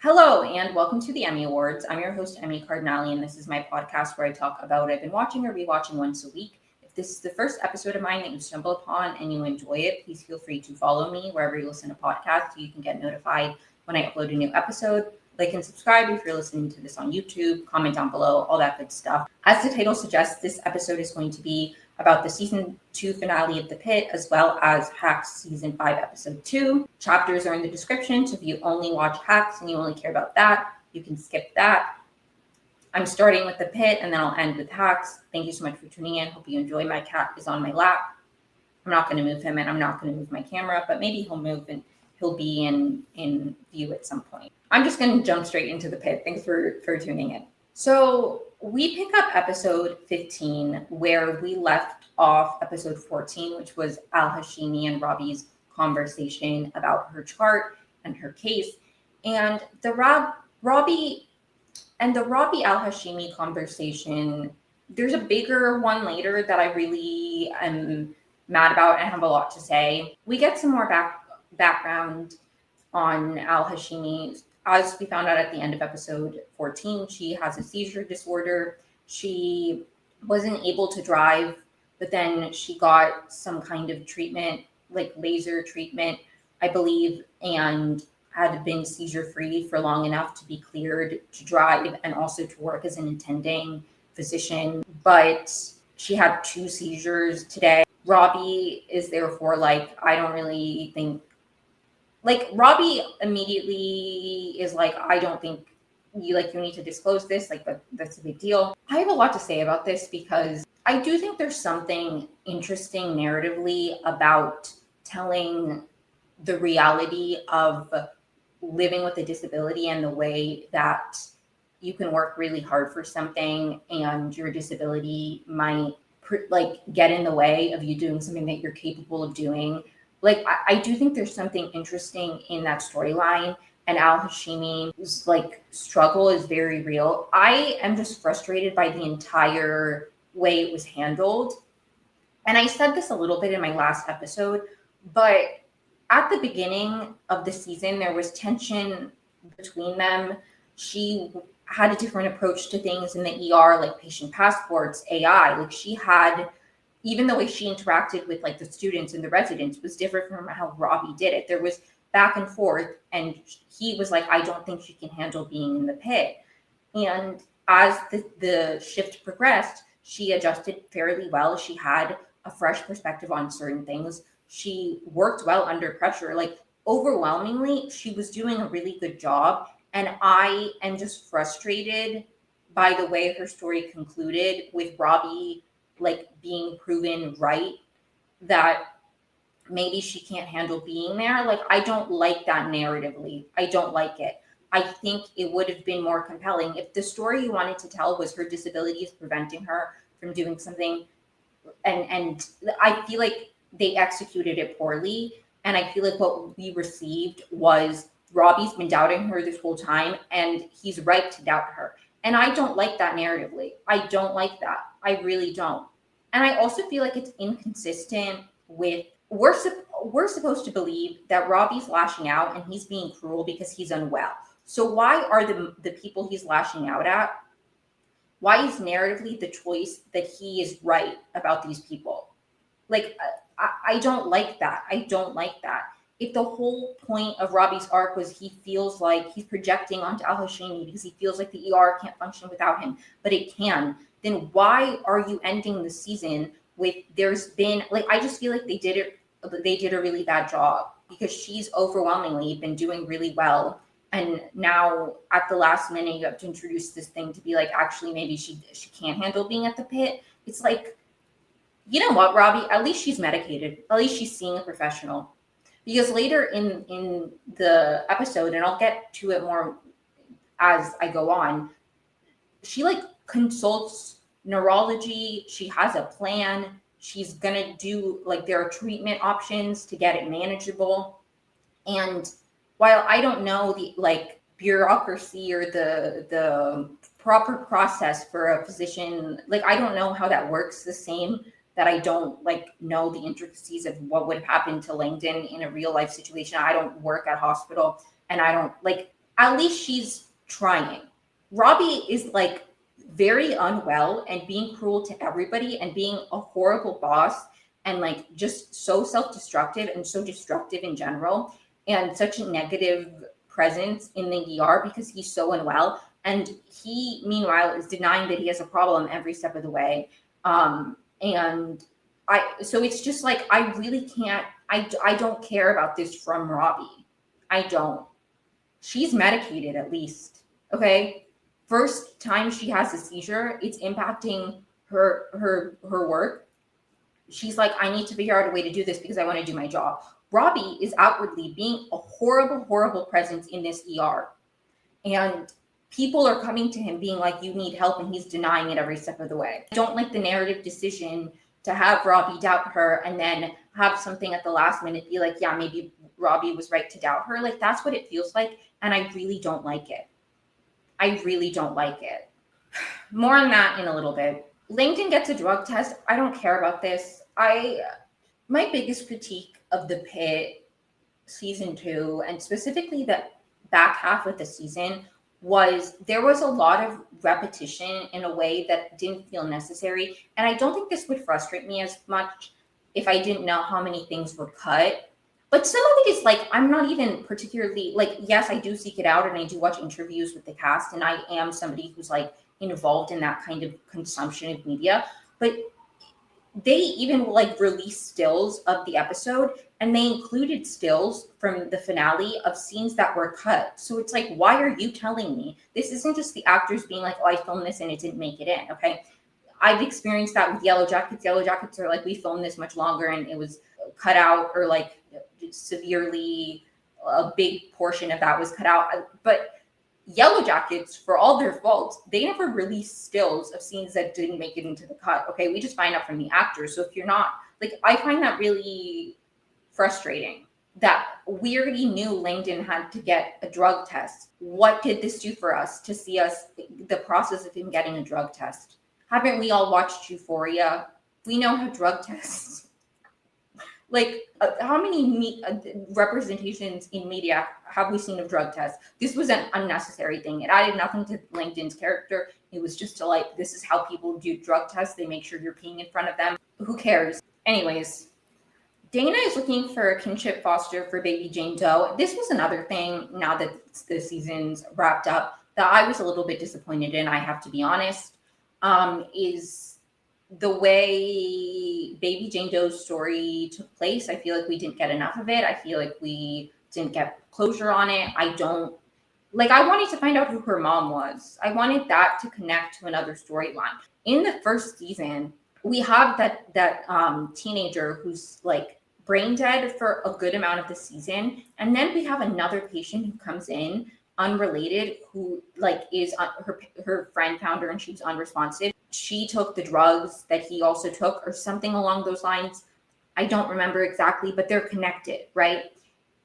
Hello, and welcome to the Emmy Awards. I'm your host, Emmy Cardinale, and this is my podcast where I talk about what I've been watching or rewatching once a week. If this is the first episode of mine that you stumble upon and you enjoy it, please feel free to follow me wherever you listen to podcasts so you can get notified when I upload a new episode. Like and subscribe if you're listening to this on YouTube, comment down below, all that good stuff. As the title suggests, this episode is going to be about the season 2 finale of The Pitt, as well as Hacks season 5 episode 2. Chapters are in the description, so if you only watch Hacks and you only care about that, you can skip that. I'm starting with The Pitt and then I'll end with Hacks. Thank you so much for tuning in. Hope you enjoy. My cat is on my lap. I'm not going to move him and I'm not going to move my camera, but maybe he'll move and he'll be in view at some point. I'm just going to jump straight into The Pitt. Thanks for tuning in. So we pick up episode 15 where we left off episode 14, which was Al Hashimi and Robbie's conversation about her chart and her case. And the Robbie Al Hashimi conversation, there's a bigger one later that I really am mad about and have a lot to say. We get some more background on Al Hashimi. As we found out at the end of episode 14, she has a seizure disorder. She wasn't able to drive, but then she got some kind of treatment, like laser treatment, I believe, and had been seizure-free for long enough to be cleared to drive and also to work as an attending physician. But she had 2 seizures today. Robbie is therefore like, I don't really think, like Robbie immediately is like, I don't think you need to disclose this. Like that's a big deal. I have a lot to say about this because I do think there's something interesting narratively about telling the reality of living with a disability and the way that you can work really hard for something and your disability might get in the way of you doing something that you're capable of doing. Like, I do think there's something interesting in that storyline, and Al Hashimi's struggle is very real. I am just frustrated by the entire way it was handled. And I said this a little bit in my last episode, but at the beginning of the season, there was tension between them. She had a different approach to things in the ER, like patient passports, AI. Like she had, even the way she interacted with the students and the residents was different from how Robbie did it. There was back and forth, and he was like, I don't think she can handle being in the pit. And as the shift progressed, she adjusted fairly well. She had a fresh perspective on certain things. She worked well under pressure. Like overwhelmingly, she was doing a really good job. And I am just frustrated by the way her story concluded, with Robbie being proven right that maybe she can't handle being there. Like, I don't like that narratively. I don't like it. I think it would have been more compelling if the story you wanted to tell was her disability is preventing her from doing something. And I feel like they executed it poorly. And I feel like what we received was Robbie's been doubting her this whole time, and he's right to doubt her. And I don't like that narratively. I don't like that. I really don't. And I also feel like it's inconsistent with, we're supposed to believe that Robbie's lashing out and he's being cruel because he's unwell. So why are the people he's lashing out at, why is narratively the choice that he is right about these people? Like, I don't like that. I don't like that. If the whole point of Robbie's arc was he feels like he's projecting onto Al Hashimi because he feels like the ER can't function without him, but it can, then why are you ending the season with, there's been, I just feel like they did a really bad job because she's overwhelmingly been doing really well. And now at the last minute, you have to introduce this thing to be like, actually, maybe she can't handle being at the pit. It's like, you know what, Robbie, at least she's medicated. At least she's seeing a professional. Because later in the episode, and I'll get to it more as I go on, she consults neurology. She has a plan. She's gonna do there are treatment options to get it manageable. And while I don't know the bureaucracy or the proper process for a physician, I don't know how that works the same that I don't know the intricacies of what would have happened to Langdon in a real life situation. I don't work at hospital, and I don't at least she's trying. Robbie is like very unwell and being cruel to everybody and being a horrible boss and like just so self-destructive and so destructive in general and such a negative presence in the ER because he's so unwell. And he, meanwhile, is denying that he has a problem every step of the way. And so it's just like, I really can't, I don't care about this from Robbie. I don't. She's medicated at least. Okay. First time she has a seizure, it's impacting her work. She's like, I need to figure out a way to do this because I want to do my job. Robbie is outwardly being a horrible, horrible presence in this ER. And people are coming to him being like, you need help, and he's denying it every step of the way. I don't like the narrative decision to have Robbie doubt her and then have something at the last minute be like, yeah, maybe Robbie was right to doubt her. Like, that's what it feels like. And I really don't like it. I really don't like it. More on that in a little bit. Langdon gets a drug test. I don't care about this. My biggest critique of the Pitt season 2, and specifically the back half of the season, was there was a lot of repetition in a way that didn't feel necessary. And I don't think this would frustrate me as much if I didn't know how many things were cut. But some of it is like, I'm not even particularly like, yes, I do seek it out and I do watch interviews with the cast. And I am somebody who's like involved in that kind of consumption of media. But they even like release stills of the episode, and they included stills from the finale of scenes that were cut. So it's like, why are you telling me? This isn't just the actors being like, oh, I filmed this and it didn't make it in. Okay. I've experienced that with Yellow Jackets. Yellow Jackets are like, we filmed this much longer and it was cut out, or like severely a big portion of that was cut out. But Yellow Jackets, for all their faults, they never released stills of scenes that didn't make it into the cut. Okay, we just find out from the actors. So if you're not, like, I find that really frustrating that we already knew Langdon had to get a drug test. What did this do for us to see us, the process of him getting a drug test? Haven't we all watched Euphoria? We know how drug tests like how many representations in media have we seen of drug tests? This was an unnecessary thing. It added nothing to Langdon's character. It was just to like, this is how people do drug tests. They make sure you're peeing in front of them. Who cares? Anyways, Dana is looking for a kinship foster for baby Jane Doe. This was another thing, now that the season's wrapped up, that I was a little bit disappointed in, I have to be honest, is the way baby Jane Doe's story took place. I feel like we didn't get enough of it. I feel like we didn't get closure on it. I wanted to find out who her mom was. I wanted that to connect to another storyline. In the first season, we have that teenager who's like brain dead for a good amount of the season. And then we have another patient who comes in unrelated, who like is her friend found her and she was unresponsive. She took the drugs that he also took or something along those lines. I don't remember exactly, but they're connected, right?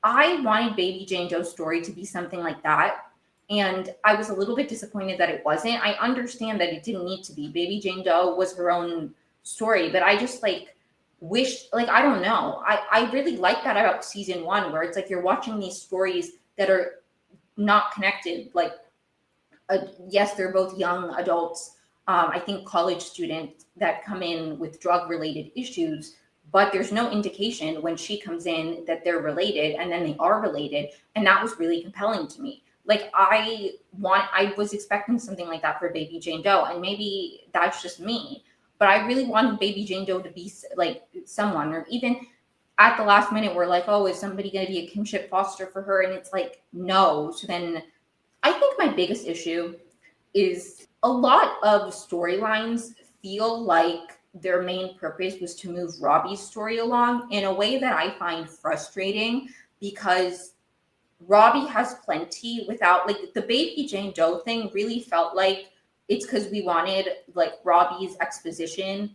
I wanted baby Jane Doe's story to be something like that. And I was a little bit disappointed that it wasn't. I understand that it didn't need to be. Baby Jane Doe was her own story, but I just like wished, like, I don't know. I really like that about season 1, where it's like you're watching these stories that are not connected. Like, yes, they're both young adults. I think college students that come in with drug related issues, but there's no indication when she comes in that they're related, and then they are related. And that was really compelling to me. Like, I was expecting something like that for baby Jane Doe, and maybe that's just me, but I really wanted baby Jane Doe to be like someone, or even at the last minute, we're like, oh, is somebody going to be a kinship foster for her? And it's like, no. So then I think my biggest issue is a lot of storylines feel like their main purpose was to move Robbie's story along in a way that I find frustrating, because Robbie has plenty without, like, the baby Jane Doe thing really felt like it's because we wanted like Robbie's exposition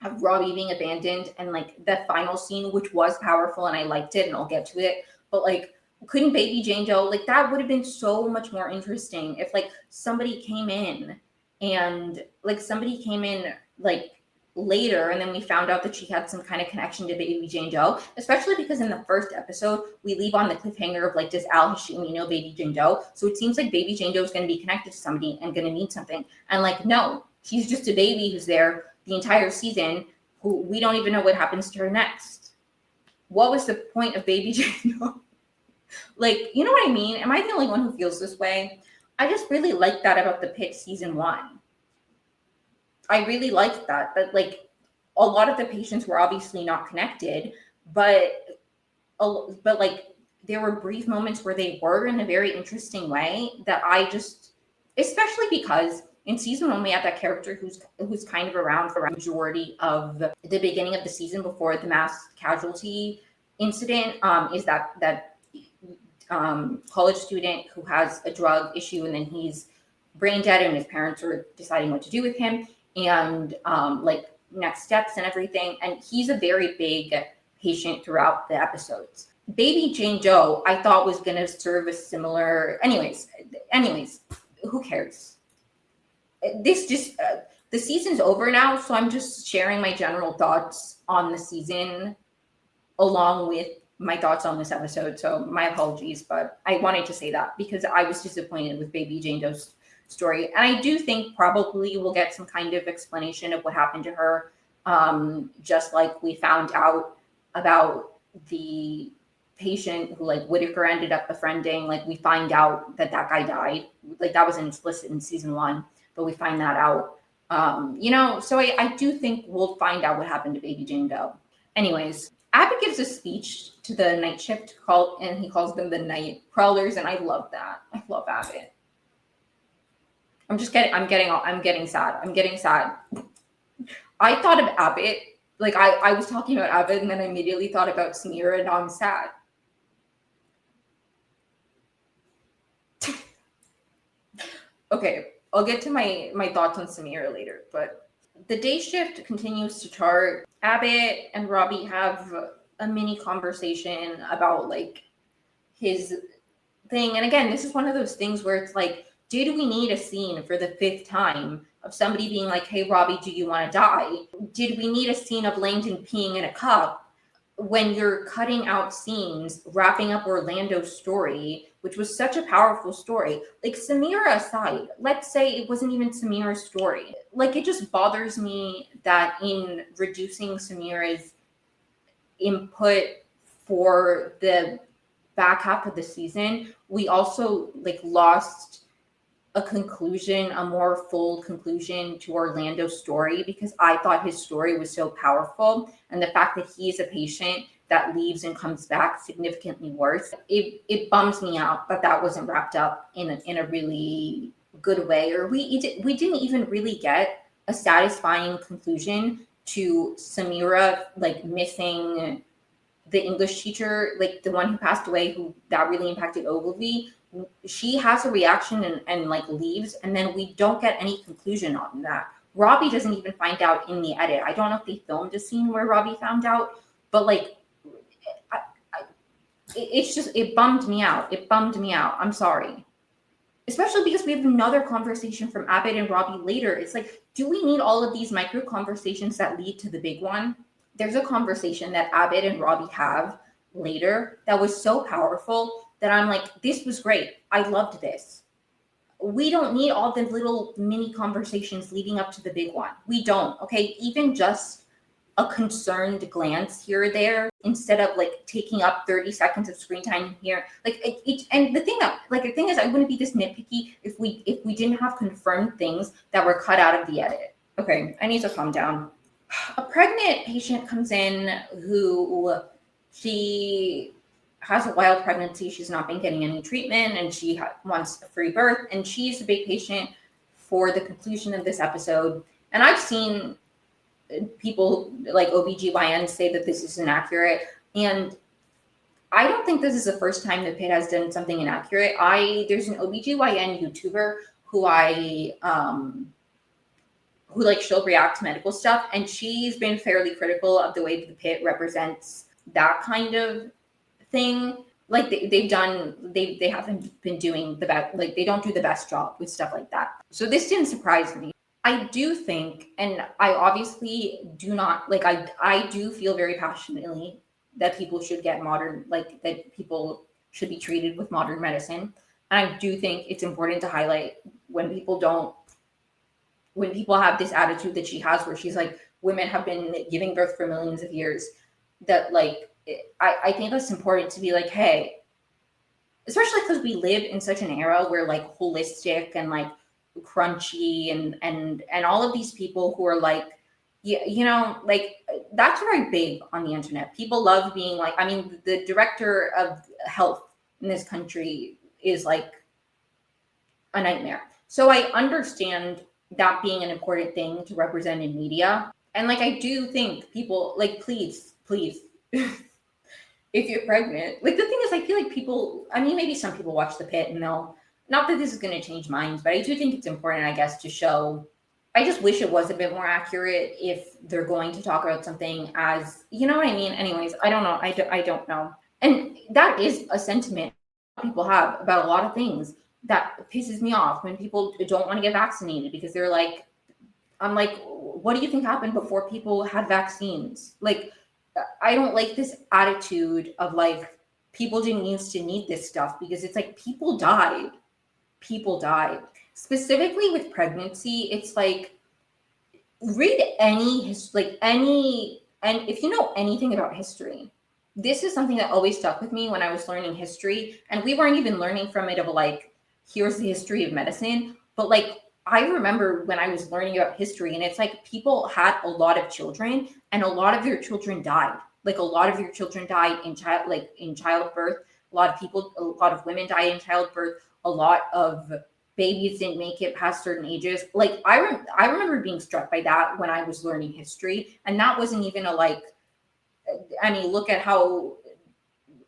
of Robbie being abandoned, and like the final scene, which was powerful and I liked it and I'll get to it, but like, couldn't baby Jane Doe, like, that would have been so much more interesting if like somebody came in like later, and then we found out that she had some kind of connection to baby Jane Doe, especially because in the first episode we leave on the cliffhanger of like, does Al Hashimi know baby Jane Doe? So it seems like baby Jane Doe is going to be connected to somebody and going to need something, and like, no, she's just a baby who's there the entire season, who we don't even know what happens to her next. What was the point of baby Jane Doe? Like, you know what I mean? Am I the only one who feels this way? I just really like that about the Pitt season 1. I really liked that like a lot of the patients were obviously not connected, but like there were brief moments where they were in a very interesting way that I just, especially because in season 1 we have that character who's kind of around for the majority of the beginning of the season before the mass casualty incident, is that college student who has a drug issue and then he's brain dead and his parents are deciding what to do with him, and like next steps and everything. And he's a very big patient throughout the episodes. Baby Jane Doe, I thought was going to serve a similar. Anyways, who cares? This just the season's over now, so I'm just sharing my general thoughts on the season along with my thoughts on this episode. So my apologies, but I wanted to say that because I was disappointed with baby Jane Doe's story. And I do think probably we'll get some kind of explanation of what happened to her. Just like we found out about the patient who like Whitaker ended up befriending. Like we find out that guy died. Like that wasn't explicit in season 1, but we find that out. So I do think we'll find out what happened to baby Jane Doe. Anyways, Abbott gives a speech to the night shift and he calls them the night crawlers, and I love that. I love Abbott. I'm getting sad. I thought of Abbott, like I was talking about Abbott and then I immediately thought about Samira, and now I'm sad. Okay, I'll get to my thoughts on Samira later, but the day shift continues to chart. Abbott and Robbie have a mini conversation about like his thing. And again, this is one of those things where it's like, did we need a scene for the 5th time of somebody being like, hey, Robbie, do you want to die? Did we need a scene of Langdon peeing in a cup when you're cutting out scenes, wrapping up Orlando's story, which was such a powerful story? Like, Samira aside, let's say it wasn't even Samira's story. Like, it just bothers me that in reducing Samira's input for the back half of the season, we also like lost a more full conclusion to Orlando's story, because I thought his story was so powerful, and the fact that he's a patient that leaves and comes back significantly worse, it bums me out that wasn't wrapped up in a really good way, or we didn't even really get a satisfying conclusion to Samira like missing the English teacher, like the one who passed away, who that really impacted Ogilvy. She has a reaction and like leaves, and then we don't get any conclusion on that. Robbie doesn't even find out in the edit. I don't know if they filmed a scene where Robbie found out, but like it bummed me out. I'm sorry. Especially because we have another conversation from Abbott and Robbie later. It's like, do we need all of these micro conversations that lead to the big one? There's a conversation that Abbott and Robbie have later that was so powerful that I'm like, this was great. I loved this. We don't need all the little mini conversations leading up to the big one. We don't, okay? Even just a concerned glance here or there, instead of like taking up 30 seconds of screen time here. Like and the thing is, I wouldn't be this nitpicky if we didn't have confirmed things that were cut out of the edit. Okay, I need to calm down. A pregnant patient comes in who she has a wild pregnancy. She's not been getting any treatment, and she wants a free birth. And she's a big patient for the conclusion of this episode. And I've seen people like OBGYN say that this is inaccurate. And I don't think this is the first time that Pitt has done something inaccurate. There's an OBGYN YouTuber who she'll react to medical stuff, and she's been fairly critical of the way that the Pitt represents that kind of thing. Like they haven't been doing the best, like they don't do the best job with stuff like that. So this didn't surprise me. I do think, and I obviously do not like, I do feel very passionately that people should get modern, like that people should be treated with modern medicine. And I do think it's important to highlight when people don't, when people have this attitude that she has, where she's like, women have been giving birth for millions of years, that like, I think it's important to be like, hey, especially because we live in such an era where like holistic and like crunchy and all of these people who are like, yeah, you know, like that's very big on the internet. People love being like, I mean, the director of health in this country is like a nightmare. So I understand that being an important thing to represent in media. And like I do think people like, please if you're pregnant. Like the thing is, I feel like people, I mean, maybe some people watch The Pit and they'll, not that this is going to change minds, but I do think it's important, I guess, to show. I just wish it was a bit more accurate if they're going to talk about something as, you know what I mean? Anyways, I don't know. I don't know. And that is a sentiment people have about a lot of things that pisses me off when people don't want to get vaccinated because they're like, I'm like, what do you think happened before people had vaccines? Like, I don't like this attitude of like people didn't used to need this stuff because it's like people died. People died. Specifically with pregnancy, it's like read like any, and if you know anything about history, this is something that always stuck with me when I was learning history. And we weren't even learning from it of like, here's the history of medicine. But like I remember when I was learning about history, and it's like people had a lot of children and a lot of their children died. Like a lot of your children died in childbirth. A lot of people, a lot of women died in childbirth. A lot of babies didn't make it past certain ages. Like I remember being struck by that when I was learning history, and that wasn't even a like. I mean, look at how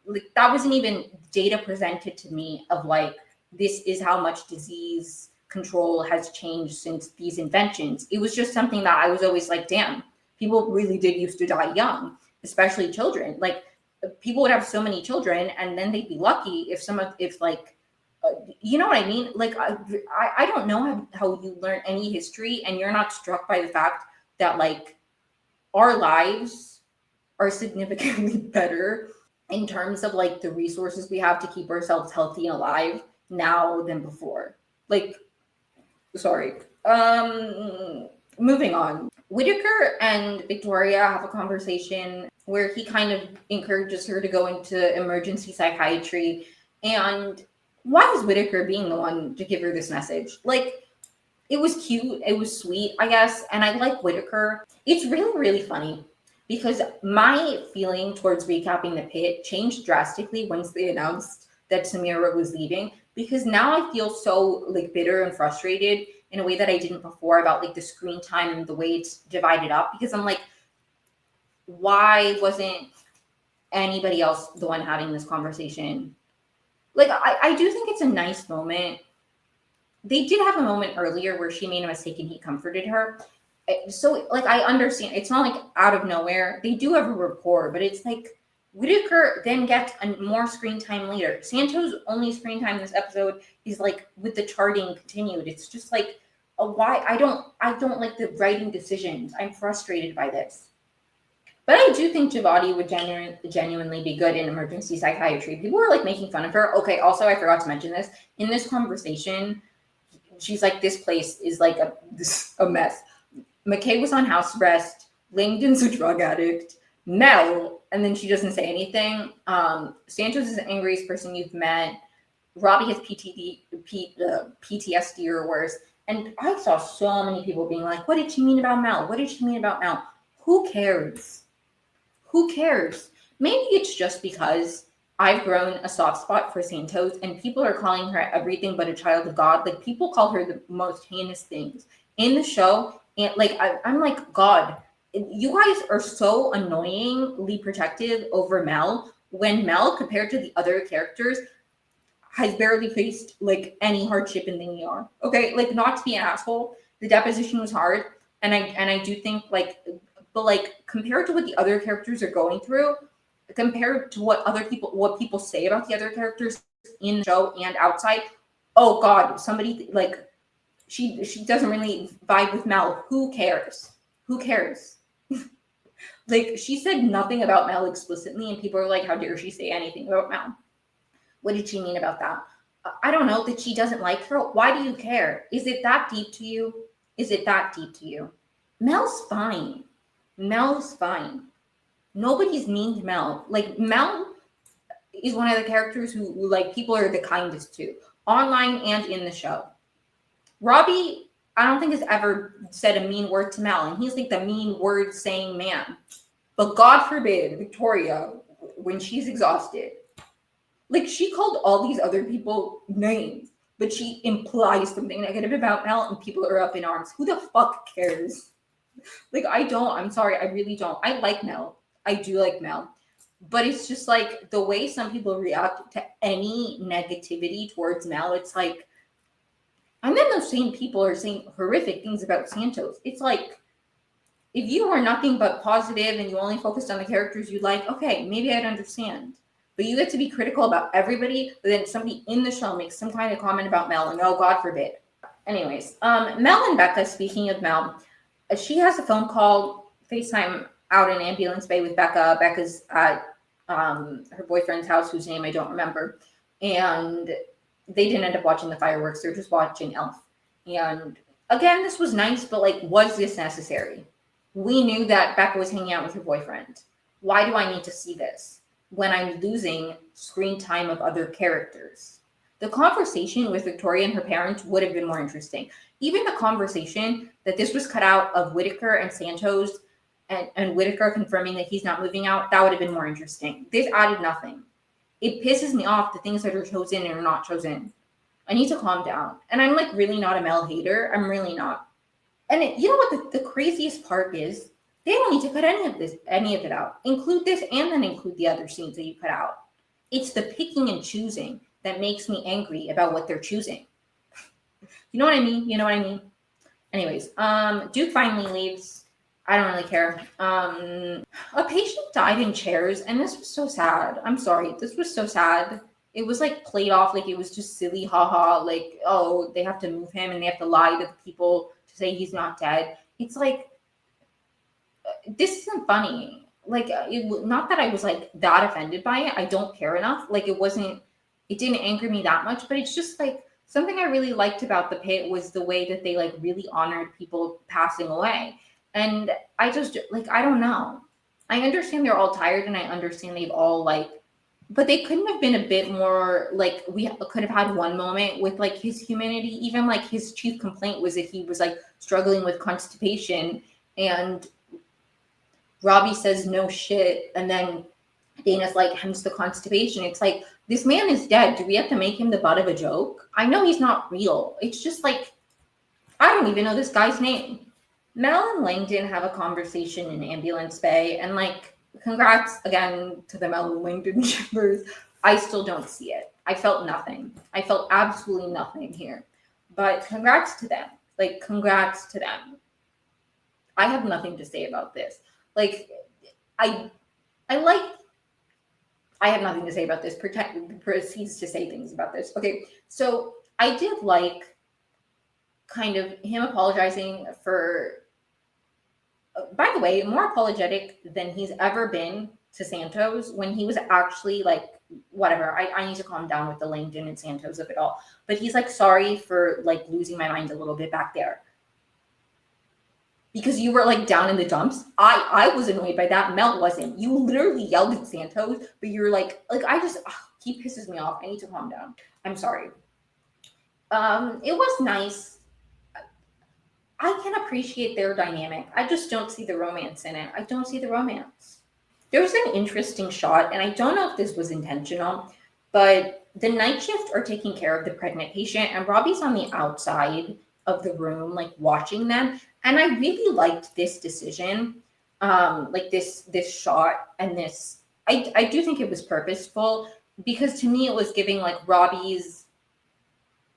like that wasn't even data presented to me of like this is how much disease control has changed since these inventions. It was just something that I was always like, damn, people really did used to die young, especially children. Like people would have so many children, and then they'd be lucky if if like, you know what I mean? Like I don't know how you learn any history and you're not struck by the fact that like our lives are significantly better in terms of like the resources we have to keep ourselves healthy and alive now than before. Like, sorry. Moving on. Whitaker and Victoria have a conversation where he kind of encourages her to go into emergency psychiatry. And why is Whitaker being the one to give her this message? Like, it was cute, it was sweet, I guess, and I like Whitaker. It's really, really funny because my feeling towards recapping the pit changed drastically once they announced that Samira was leaving, because now I feel so like bitter and frustrated in a way that I didn't before about like the screen time and the way it's divided up, because I'm like, why wasn't anybody else the one having this conversation? Like I do think it's a nice moment. They did have a moment earlier where she made a mistake and he comforted her. So like I understand it's not like out of nowhere. They do have a rapport, but it's like Whitaker then gets more screen time later. Santos' only screen time this episode is like with the charting continued. It's just like why I don't like the writing decisions. I'm frustrated by this. But I do think Javadi would genuinely be good in emergency psychiatry. People were like making fun of her. Okay, also I forgot to mention this. In this conversation, she's like, this place is like a mess. McKay was on house arrest. Langdon's a drug addict. Mel, and then she doesn't say anything. Santos is the angriest person you've met. Robbie has PTSD or worse. And I saw so many people being like, what did she mean about Mel? What did she mean about Mel? Who cares? Who cares? Maybe it's just because I've grown a soft spot for Santos and people are calling her everything but a child of God. Like people call her the most heinous things in the show. And like, I'm like, God, you guys are so annoyingly protective over Mel when Mel, compared to the other characters, has barely faced like any hardship in the ER. Okay, like not to be an asshole, the deposition was hard, and I do think like, but like compared to what the other characters are going through, compared to what people say about the other characters in the show and outside, oh God, somebody like she doesn't really vibe with Mel. Who cares? Who cares? Like, she said nothing about Mel explicitly, and people are like, how dare she say anything about Mel? What did she mean about that? I don't know, that she doesn't like her. Why do you care? Is it that deep to you? Is it that deep to you? Mel's fine. Mel's fine. Nobody's mean to Mel. Like, Mel is one of the characters who, like, people are the kindest to, online and in the show. Robbie, I don't think has ever said a mean word to Mel, and he's like the mean word saying man. But God forbid, Victoria, when she's exhausted, like, she called all these other people names, but she implies something negative about Mel, and people are up in arms. Who the fuck cares? Like, I don't. I'm sorry. I really don't. I like Mel. I do like Mel. But it's just like the way some people react to any negativity towards Mel, it's like, and then those same people are saying horrific things about Santos. It's like, if you were nothing but positive and you only focused on the characters you like, okay, maybe I'd understand. But you get to be critical about everybody, but then somebody in the show makes some kind of comment about Mel, and oh, God forbid. Anyways, Mel and Becca, speaking of Mel, she has a phone call, FaceTime out in Ambulance Bay with Becca. Becca's at her boyfriend's house, whose name I don't remember. And they didn't end up watching the fireworks. They're just watching Elf. And again, this was nice, but like, was this necessary? We knew that Becca was hanging out with her boyfriend. Why do I need to see this when I'm losing screen time of other characters? The conversation with Victoria and her parents would have been more interesting. Even the conversation that this was cut out of Whittaker and Santos, and Whittaker confirming that he's not moving out, that would have been more interesting. This added nothing. It pisses me off, the things that are chosen and are not chosen. I need to calm down. And I'm like really not a Mel hater. I'm really not. And you know what the craziest part is? They don't need to cut any of it out. Include this and then include the other scenes that you cut out. It's the picking and choosing that makes me angry about what they're choosing. You know what I mean? You know what I mean? Anyways, Duke finally leaves. I don't really care. A patient died in chairs, and this was so sad. I'm sorry. This was so sad. It was like played off like it was just silly, haha. Like, oh, they have to move him and they have to lie to the people to say he's not dead. It's like, this isn't funny. Like, not that I was like that offended by it. I don't care enough. Like, it didn't anger me that much, but it's just like something I really liked about the Pit was the way that they like really honored people passing away. And I just, like, I don't know. I understand they're all tired and I understand they've all, like, but they couldn't have been a bit more, like, we could have had one moment with, like, his humanity. Even, like, his chief complaint was that he was, like, struggling with constipation. And Robbie says, no shit. And then Dana's like, hence the constipation. It's like, this man is dead. Do we have to make him the butt of a joke? I know he's not real. It's just, like, I don't even know this guy's name. Mel and Langdon have a conversation in Ambulance Bay, and like, congrats again to the Mel and Langdon shippers. I still don't see it. I felt nothing. I felt absolutely nothing here. But congrats to them. Like, congrats to them. I have nothing to say about this. Like, I have nothing to say about this. Proceeds to say things about this. Okay, so I did like kind of him apologizing for, by the way, more apologetic than he's ever been to Santos, when he was actually like, whatever, I need to calm down with the Langdon and Santos of it all. But he's like, sorry for like losing my mind a little bit back there. Because you were like down in the dumps. I was annoyed by that. Mel wasn't. You literally yelled at Santos, but you're like I just, he pisses me off. I need to calm down. I'm sorry. It was nice. I can appreciate their dynamic. I just don't see the romance in it. I don't see the romance. There was an interesting shot, and I don't know if this was intentional, but the night shift are taking care of the pregnant patient, and Robbie's on the outside of the room, like watching them. And I really liked this decision, like this shot, and this. I do think it was purposeful, because to me it was giving like Robbie's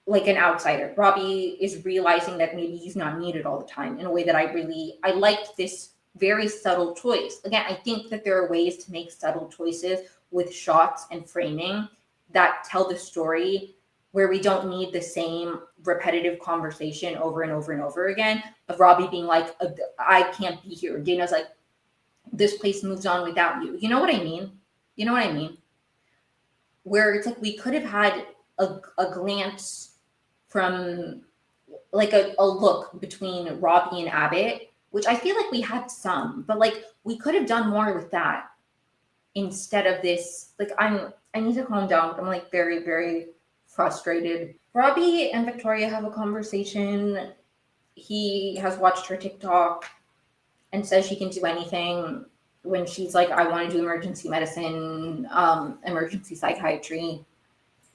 like an outsider. Robbie is realizing that maybe he's not needed all the time in a way that I liked this very subtle choice. Again, I think that there are ways to make subtle choices with shots and framing that tell the story where we don't need the same repetitive conversation over and over and over again of Robbie being like, I can't be here. Dana's like, this place moves on without you. You know what I mean? You know what I mean? Where it's like we could have had a glance from like a look between Robbie and Abbott, which I feel like we had some, but like we could have done more with that instead of this. Like I need to calm down. I'm like very, very frustrated. Robbie and Victoria have a conversation. He has watched her TikTok and says she can do anything when she's like, I want to do emergency medicine, emergency psychiatry.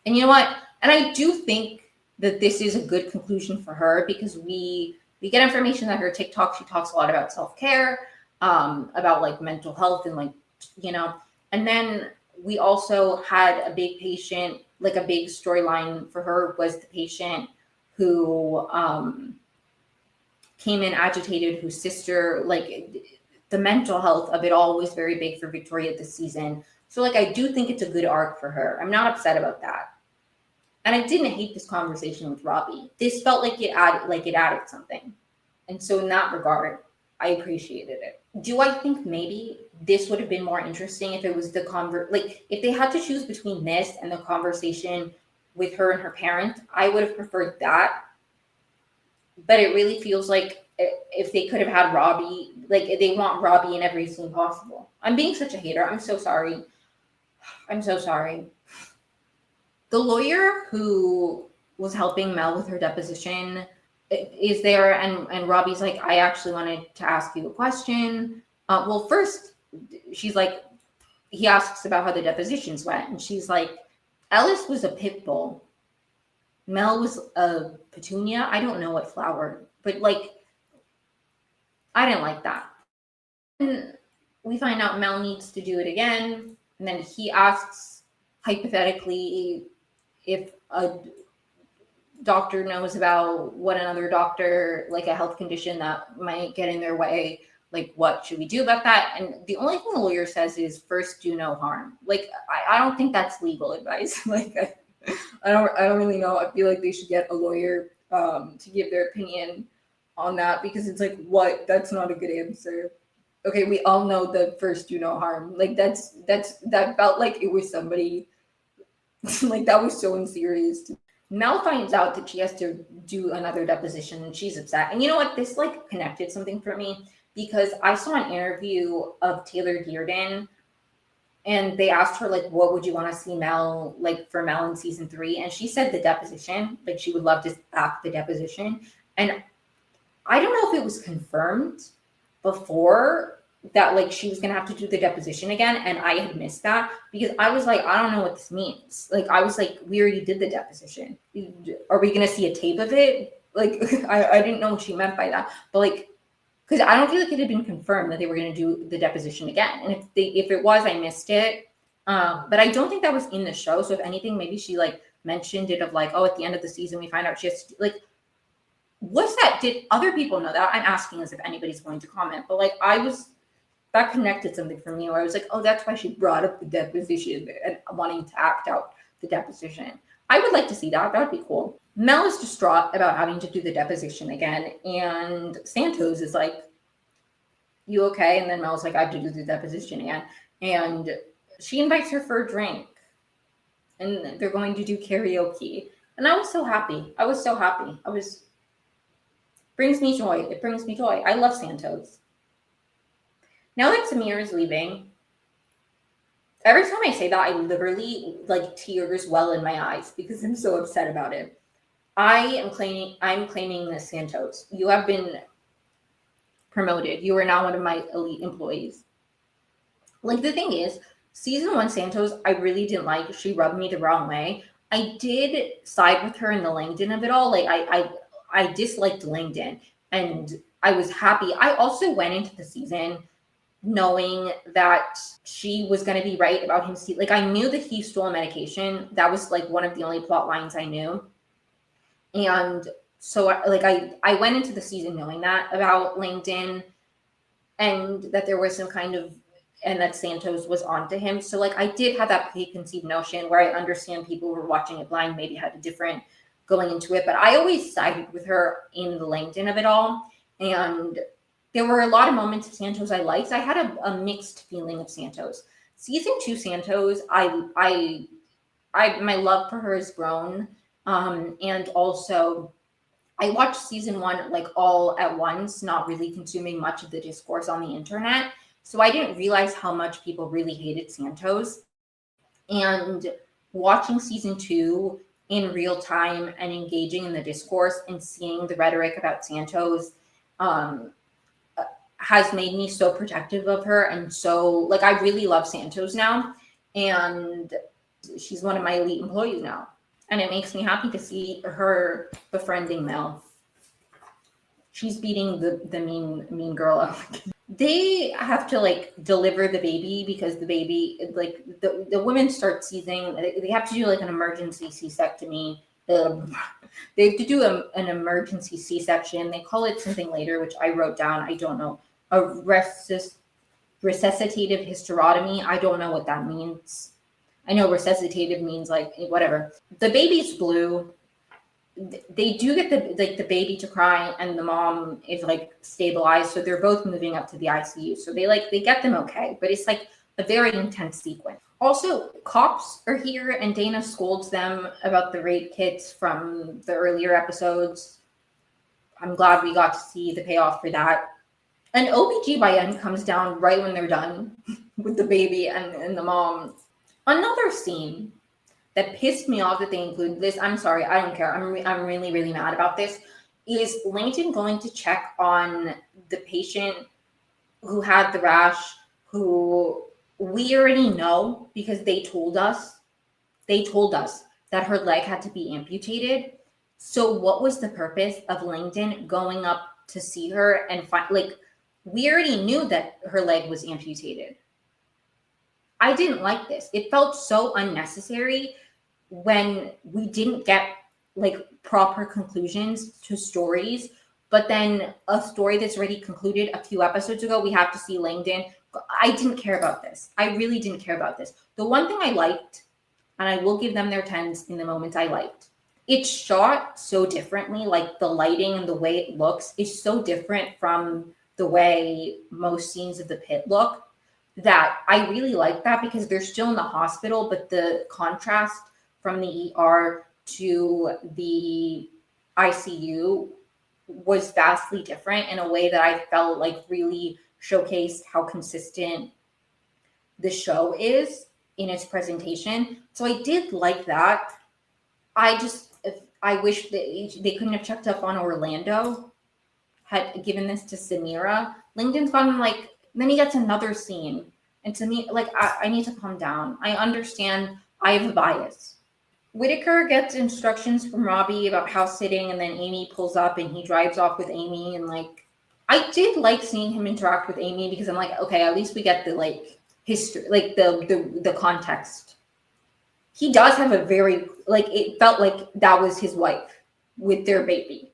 And you know what? And I do think that this is a good conclusion for her because we get information that her TikTok, she talks a lot about self-care, about like mental health and like, you know, and then we also had a big patient, like a big storyline for her was the patient who came in agitated, whose sister, like the mental health of it all was very big for Victoria this season. So like I do think it's a good arc for her. I'm not upset about that. And I didn't hate this conversation with Robbie. This felt like it added something. And so in that regard, I appreciated it. Do I think maybe this would have been more interesting if it was if they had to choose between this and the conversation with her and her parent, I would have preferred that. But it really feels like if they could have had Robbie, like they want Robbie in every scene possible. I'm being such a hater. I'm so sorry. I'm so sorry. The lawyer who was helping Mel with her deposition is there, and Robbie's like, I actually wanted to ask you a question. Well, first, she's like, he asks about how the depositions went, and she's like, Ellis was a pit bull. Mel was a petunia. I don't know what flower, but like, I didn't like that. And we find out Mel needs to do it again, and then he asks hypothetically if a doctor knows about what another doctor, like a health condition that might get in their way, like what should we do about that? And the only thing the lawyer says is first do no harm. Like I don't think that's legal advice. Like I don't really know. I feel like they should get a lawyer to give their opinion on that because it's like what? That's not a good answer. Okay, we all know the first do no harm. Like that felt like it was somebody like that was so unserious. Mel finds out that she has to do another deposition and she's upset. And you know what? This like connected something for me because I saw an interview of Taylor Dearden and they asked her like, what would you want to see Mel like for Mel in season 3? And she said the deposition, like she would love to act the deposition. And I don't know if it was confirmed before that like she was gonna have to do the deposition again, and I had missed that because I was like, I don't know what this means. Like I was like, we already did the deposition. Are we gonna see a tape of it? Like I didn't know what she meant by that, but like because I don't feel like it had been confirmed that they were gonna do the deposition again. And if it was, I missed it. But I don't think that was in the show. So if anything, maybe she like mentioned it of like, oh, at the end of the season we find out she has to, like. What's that? Did other people know that? I'm asking as if anybody's going to comment, but like that connected something for me where I was like, oh, that's why she brought up the deposition and wanting to act out the deposition. I would like to see that. That would be cool. Mel is distraught about having to do the deposition again. And Santos is like, you okay? And then Mel's like, I have to do the deposition again. And she invites her for a drink. And they're going to do karaoke. And I was so happy. Brings me joy. It brings me joy. I love Santos. Now that Samir is leaving, every time I say that, I literally like tears well in my eyes because I'm so upset about it. I'm claiming this Santos. You have been promoted. You are now one of my elite employees. Like the thing is, season 1 Santos, I really didn't like. She rubbed me the wrong way. I did side with her in the Langdon of it all. Like I disliked Langdon and I was happy. I also went into the season knowing that she was going to be right about him. Like I knew that he stole medication. That was like one of the only plot lines I knew. And so like I went into the season knowing that about Langdon and that there was some kind of and that Santos was onto him. So like I did have that preconceived notion where I understand people who were watching it blind maybe had a different going into it, but I always sided with her in the Langdon of it all. And there were a lot of moments of Santos I liked. I had a mixed feeling of Santos. Season 2 Santos, I my love for her has grown. And also I watched season 1 like all at once, not really consuming much of the discourse on the internet. So I didn't realize how much people really hated Santos. And watching season 2 in real time and engaging in the discourse and seeing the rhetoric about Santos um, has made me so protective of her. And so like I really love Santos now. And she's one of my elite employees now. And it makes me happy to see her befriending Mel. She's beating the mean girl up. They have to like deliver the baby because the baby, like the women start seizing. They have to do like an emergency C-sectomy. They have to do an emergency C-section. They call it something later, which I wrote down. I don't know. A resuscitative hysterotomy. I don't know what that means. I know resuscitative means like whatever. The baby's blue. They do get the baby to cry, and the mom is like stabilized, so they're both moving up to the ICU. So they get them okay, but it's like a very intense sequence. Also, cops are here, and Dana scolds them about the rape kits from the earlier episodes. I'm glad we got to see the payoff for that. An OBGYN comes down right when they're done with the baby and the mom. Another scene that pissed me off that they included this, I'm sorry, I don't care. I'm really, really mad about this, is Langdon going to check on the patient who had the rash, who we already know because they told us that her leg had to be amputated. So what was the purpose of Langdon going up to see her and find, like, we already knew that her leg was amputated. I didn't like this. It felt so unnecessary when we didn't get like proper conclusions to stories, but then a story that's already concluded a few episodes ago, we have to see Langdon. I didn't care about this. I really didn't care about this. The one thing I liked, and I will give them their 10s in the moments I liked, it's shot so differently. Like the lighting and the way it looks is so different from the way most scenes of the pit look, that I really like that because they're still in the hospital, but the contrast from the ER to the ICU was vastly different in a way that I felt like really showcased how consistent the show is in its presentation. So I did like that. I wish that they couldn't have checked up on Orlando, had given this to Samira. Langdon's gotten like, then he gets another scene. And to me, like, I need to calm down. I understand I have a bias. Whitaker gets instructions from Robbie about house sitting, and then Amy pulls up and he drives off with Amy. And like, I did like seeing him interact with Amy because I'm like, okay, at least we get the like history, like the context. He does have a very, like, it felt like that was his wife with their baby.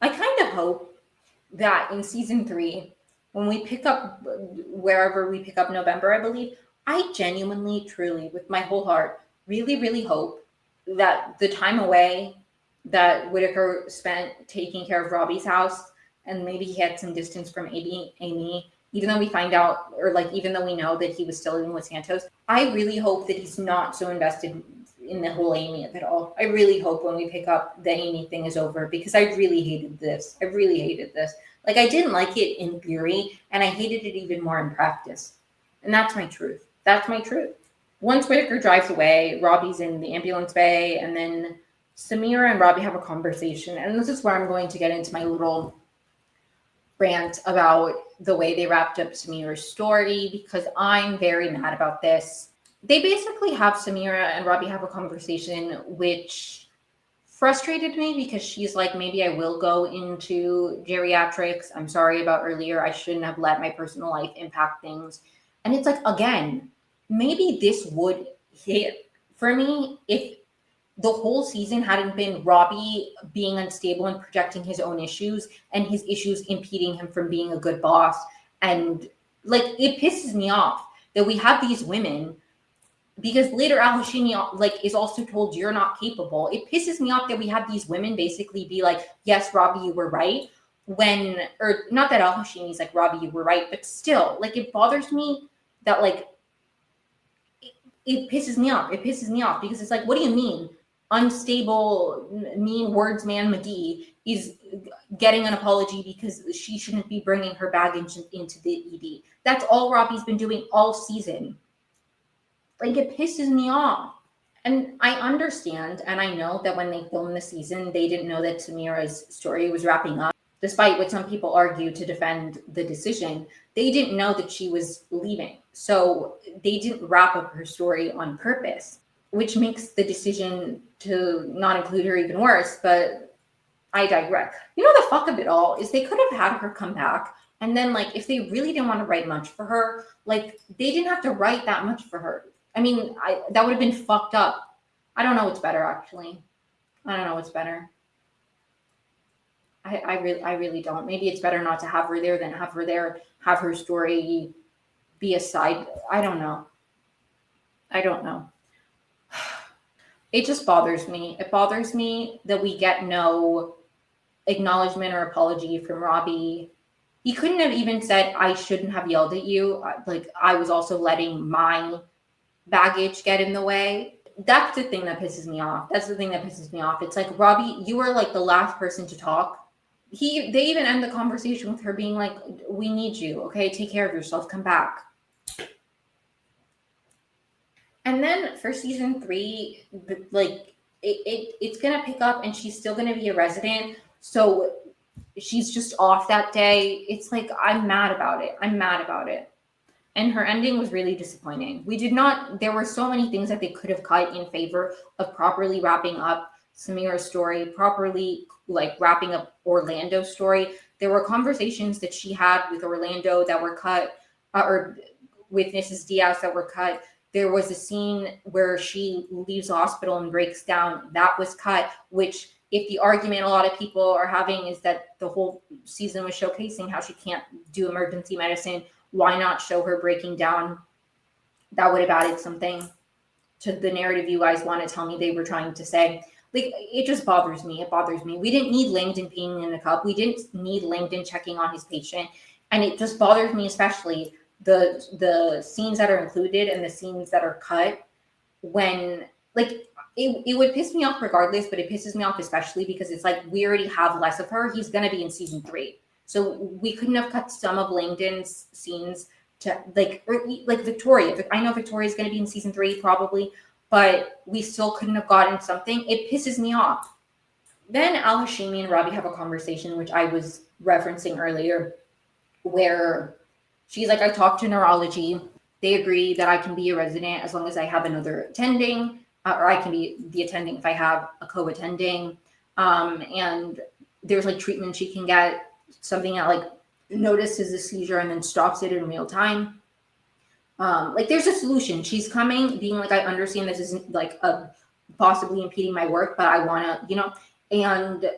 I kind of hope that in season 3, when we pick up wherever we pick up November, I believe, I genuinely, truly, with my whole heart, really, really hope that the time away that Whitaker spent taking care of Robbie's house, and maybe he had some distance from Amy, even though we find out, or like, even though we know that he was still living with Santos, I really hope that he's not so invested in the whole Amy of it all. I really hope when we pick up the Amy thing is over, because I really hated this. I really hated this. Like, I didn't like it in theory, and I hated it even more in practice. And that's my truth. That's my truth. Once Whitaker drives away, Robbie's in the ambulance bay, and then Samira and Robbie have a conversation. And this is where I'm going to get into my little rant about the way they wrapped up Samira's story, because I'm very mad about this. They basically have Samira and Robbie have a conversation, which frustrated me because she's like, maybe I will go into geriatrics. I'm sorry about earlier. I shouldn't have let my personal life impact things. And it's like, again, maybe this would hit for me if the whole season hadn't been Robbie being unstable and projecting his own issues and his issues impeding him from being a good boss and Like, it pisses me off that we have these women, because later Al Hashimi like is also told you're not capable. It pisses me off that we have these women basically be like, yes, Robbie, you were right. When, or not that Al Hashimi's like, Robbie, you were right, but still, like, it bothers me that, like, it pisses me off. It pisses me off because it's like, what do you mean? Unstable, mean words man McGee is getting an apology because she shouldn't be bringing her baggage into the ED. That's all Robbie's been doing all season. Like, it pisses me off. And I understand, and I know that when they filmed the season, they didn't know that Tamira's story was wrapping up. Despite what some people argue to defend the decision, they didn't know that she was leaving. So they didn't wrap up her story on purpose, which makes the decision to not include her even worse. But I digress. You know, the fuck of it all is they could have had her come back. And then, like, if they really didn't want to write much for her, like, they didn't have to write that much for her. I mean, that would have been fucked up. I don't know what's better, actually. I don't know what's better. I really don't. Maybe it's better not to have her there than have her there, have her story be a side. I don't know. It just bothers me. It bothers me that we get no acknowledgement or apology from Robbie. He couldn't have even said, I shouldn't have yelled at you. Like, I was also letting my baggage get in the way. That's the thing that pisses me off. It's like, Robbie, you were like the last person to talk. They even end the conversation with her being like, we need you, okay? Take care of yourself, come back. And then for season 3, like, it's gonna pick up and she's still gonna be a resident. So she's just off that day. It's like, I'm mad about it. And her ending was really disappointing. There were so many things that they could have cut in favor of properly wrapping up Samira's story, properly like wrapping up Orlando's story. There were conversations that she had with Orlando that were cut, or with Mrs. Diaz that were cut. There was a scene where she leaves the hospital and breaks down. That was cut, which, if the argument a lot of people are having is that the whole season was showcasing how she can't do emergency medicine, why not show her breaking down? That would have added something to the narrative you guys want to tell me they were trying to say. Like, it just bothers me. We didn't need Langdon peeing in a cup. We didn't need Langdon checking on his patient. And it just bothers me, especially the scenes that are included and the scenes that are cut, when, like, it would piss me off regardless, but it pisses me off especially because it's like, we already have less of her. He's going to be in season 3. So we couldn't have cut some of Langdon's scenes to like Victoria. I know Victoria's going to be in season 3 probably, but we still couldn't have gotten something. It pisses me off. Then Al Hashimi and Robbie have a conversation, which I was referencing earlier, where she's like, I talked to neurology. They agree that I can be a resident as long as I have another attending, or I can be the attending if I have a co-attending. And there's like treatment she can get, something that like notices a seizure and then stops it in real time. Like, there's a solution. She's coming, being like, I understand this isn't like possibly impeding my work, but I want to, and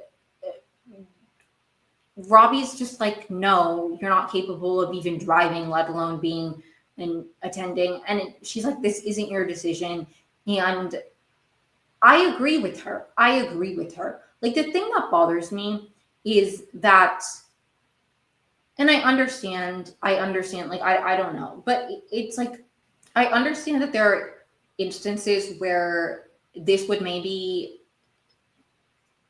Robbie's just like, no, you're not capable of even driving, let alone being an attending. And she's like, this isn't your decision. And I agree with her. Like, the thing that bothers me is that, and I understand, like, I don't know, but it's like, I understand that there are instances where this would maybe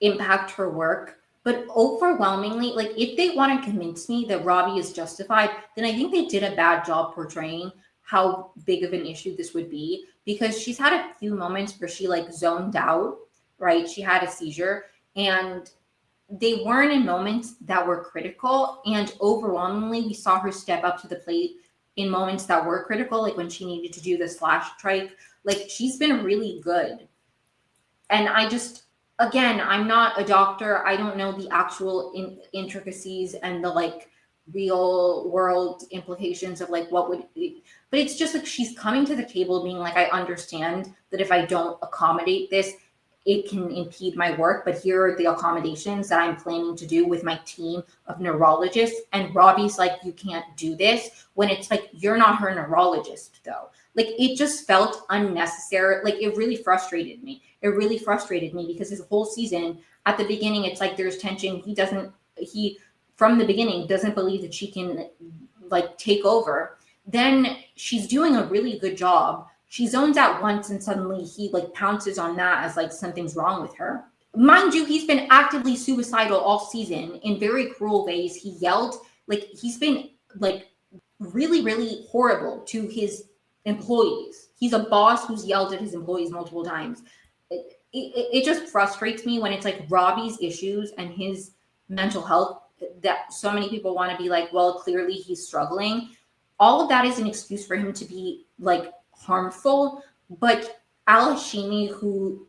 impact her work, but overwhelmingly, like, if they want to convince me that Robbie is justified, then I think they did a bad job portraying how big of an issue this would be, because she's had a few moments where she like zoned out, right? She had a seizure, and they weren't in moments that were critical. And overwhelmingly, we saw her step up to the plate in moments that were critical, like when she needed to do the slash trike. Like, she's been really good. And I just, again, I'm not a doctor. I don't know the actual intricacies and the like real world implications of like what would be, but it's just like she's coming to the table being like, I understand that if I don't accommodate this, it can impede my work, but here are the accommodations that I'm planning to do with my team of neurologists. And Robbie's like, you can't do this, when it's like, you're not her neurologist though. Like, it just felt unnecessary. Like, it really frustrated me. It really frustrated me because this whole season, at the beginning, it's like there's tension. He from the beginning doesn't believe that she can like take over. Then she's doing a really good job. She zones out once and suddenly he like pounces on that as like something's wrong with her. Mind you, he's been actively suicidal all season in very cruel ways. He yelled, like, he's been like really, really horrible to his employees. He's a boss who's yelled at his employees multiple times. It just frustrates me when it's like Robbie's issues and his mental health that so many people want to be like, well, clearly he's struggling. All of that is an excuse for him to be like harmful. But Alashimi, who,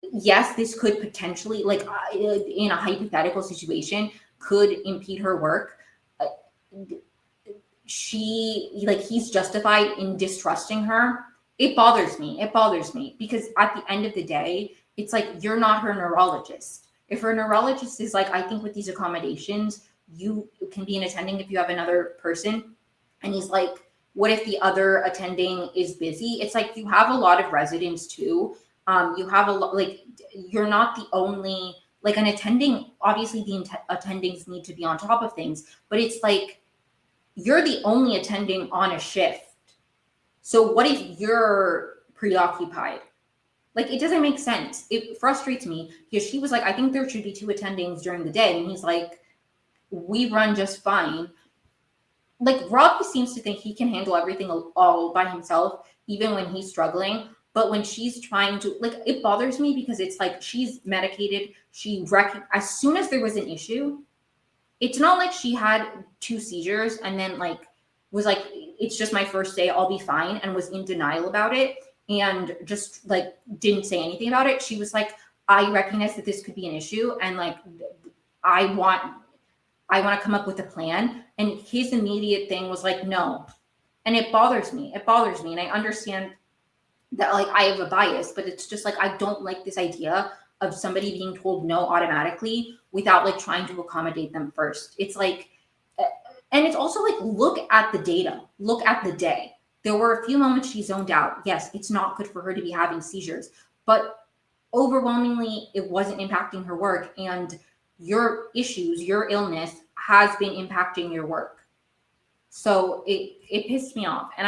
yes, this could potentially, like, in a hypothetical situation, could impede her work. He's justified in distrusting her. It bothers me. It bothers me because at the end of the day, it's like, you're not her neurologist. If her neurologist is like, I think with these accommodations, you can be an attending if you have another person. And he's like, what if the other attending is busy? It's like, you have a lot of residents too. You have a lot, like, you're not the only, like, an attending, obviously the attendings need to be on top of things, but it's like, you're the only attending on a shift. So what if you're preoccupied? Like, it doesn't make sense. It frustrates me because she was like, I think there should be 2 attendings during the day. And he's like, we run just fine. Like, Robbie seems to think he can handle everything all by himself, even when he's struggling. But when she's trying to, like, it bothers me because it's like, she's medicated. As soon as there was an issue, it's not like she had 2 seizures and then like was like, it's just my first day, I'll be fine, and was in denial about it and just like didn't say anything about it. She was like, I recognize that this could be an issue and like I want to come up with a plan. And his immediate thing was like, no. And it bothers me. It bothers me. And I understand that like I have a bias, but it's just like, I don't like this idea of somebody being told no automatically without like trying to accommodate them first. It's like, and it's also like, look at the data, look at the day. There were a few moments she zoned out. Yes, it's not good for her to be having seizures, but overwhelmingly it wasn't impacting her work. And your issues, your illness has been impacting your work. So it pissed me off. And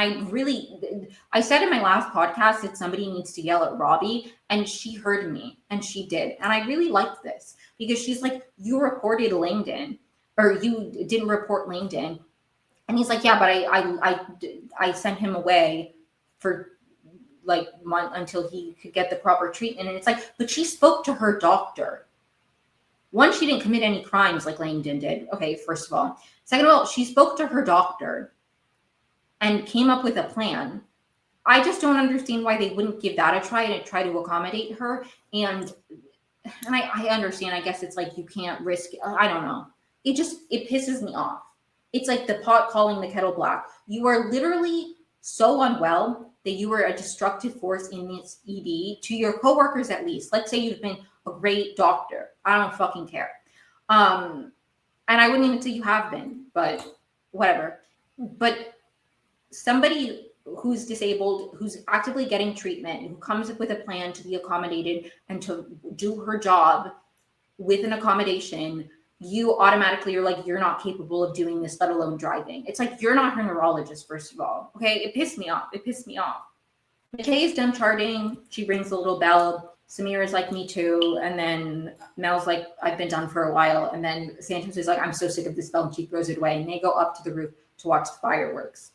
I said in my last podcast that somebody needs to yell at Robbie, and she heard me and she did. And I really liked this because she's like, you reported Langdon, or you didn't report Langdon. And he's like, yeah, but I sent him away for like month until he could get the proper treatment. And it's like, but she spoke to her doctor. One, she didn't commit any crimes like Langdon did. Okay, first of all. Second of all, she spoke to her doctor and came up with a plan. I just don't understand why they wouldn't give that a try and try to accommodate her. And I understand, I guess it's like, you can't risk, I don't know. It pisses me off. It's like the pot calling the kettle black. You are literally so unwell that you were a destructive force in this ED to your coworkers, at least. Let's say you've been a great doctor. I don't fucking care. And I wouldn't even say you have been, but whatever. But somebody who's disabled, who's actively getting treatment, who comes up with a plan to be accommodated and to do her job with an accommodation, you automatically are like, you're not capable of doing this, let alone driving. It's like, you're not her neurologist, first of all. Okay, it pissed me off. It pissed me off. McKay is done charting. She rings the little bell. Samir is like, me too. And then Mel's like, I've been done for a while. And then Santos is like, I'm so sick of this bell. And she throws it away. And they go up to the roof to watch the fireworks.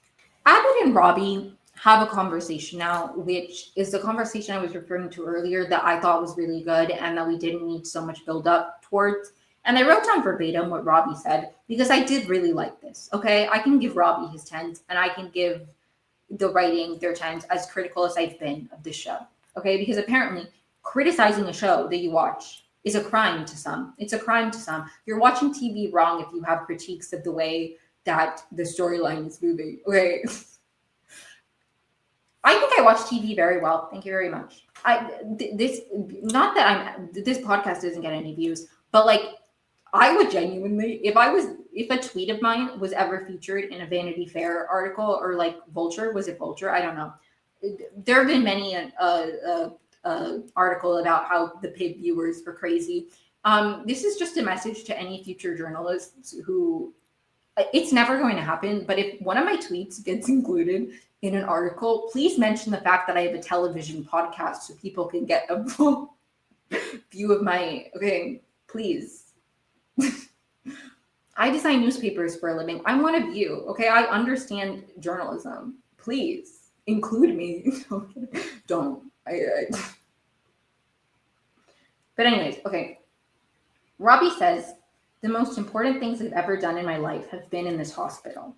Abbott and Robbie have a conversation now, which is the conversation I was referring to earlier that I thought was really good and that we didn't need so much build up towards. And I wrote down verbatim what Robbie said because I did really like this. Okay, I can give Robbie his 10s and I can give the writing their 10s, as critical as I've been of this show. Okay, because apparently criticizing a show that you watch is a crime to some. It's a crime to some. You're watching TV wrong if you have critiques of the way that the storyline is moving. Okay. I think I watch TV very well. Thank you very much. This, not that this podcast doesn't get any views, but like I would genuinely, if a tweet of mine was ever featured in a Vanity Fair article or like Vulture, was it Vulture? I don't know. There have been many article about how the Pitt viewers were crazy. This is just a message to any future journalists who, it's never going to happen, but if one of my tweets gets included in an article, please mention the fact that I have a television podcast so people can get a full view of my, okay, please. I design newspapers for a living. I want a view, okay? I understand journalism. Please include me. Don't. But anyways, okay. Robbie says, the most important things I've ever done in my life have been in this hospital.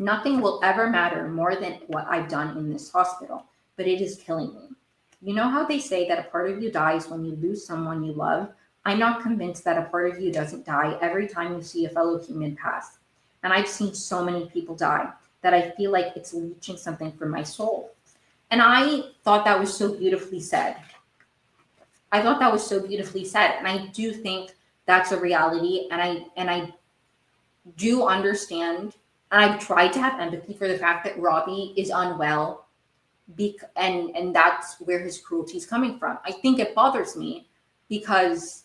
Nothing will ever matter more than what I've done in this hospital, but it is killing me. You know how they say that a part of you dies when you lose someone you love? I'm not convinced that a part of you doesn't die every time you see a fellow human pass. And I've seen so many people die that I feel like it's leeching something from my soul. And I thought that was so beautifully said. And I do think that's a reality. And I do understand, and I've tried to have empathy for the fact that Robbie is unwell, and that's where his cruelty is coming from. I think it bothers me because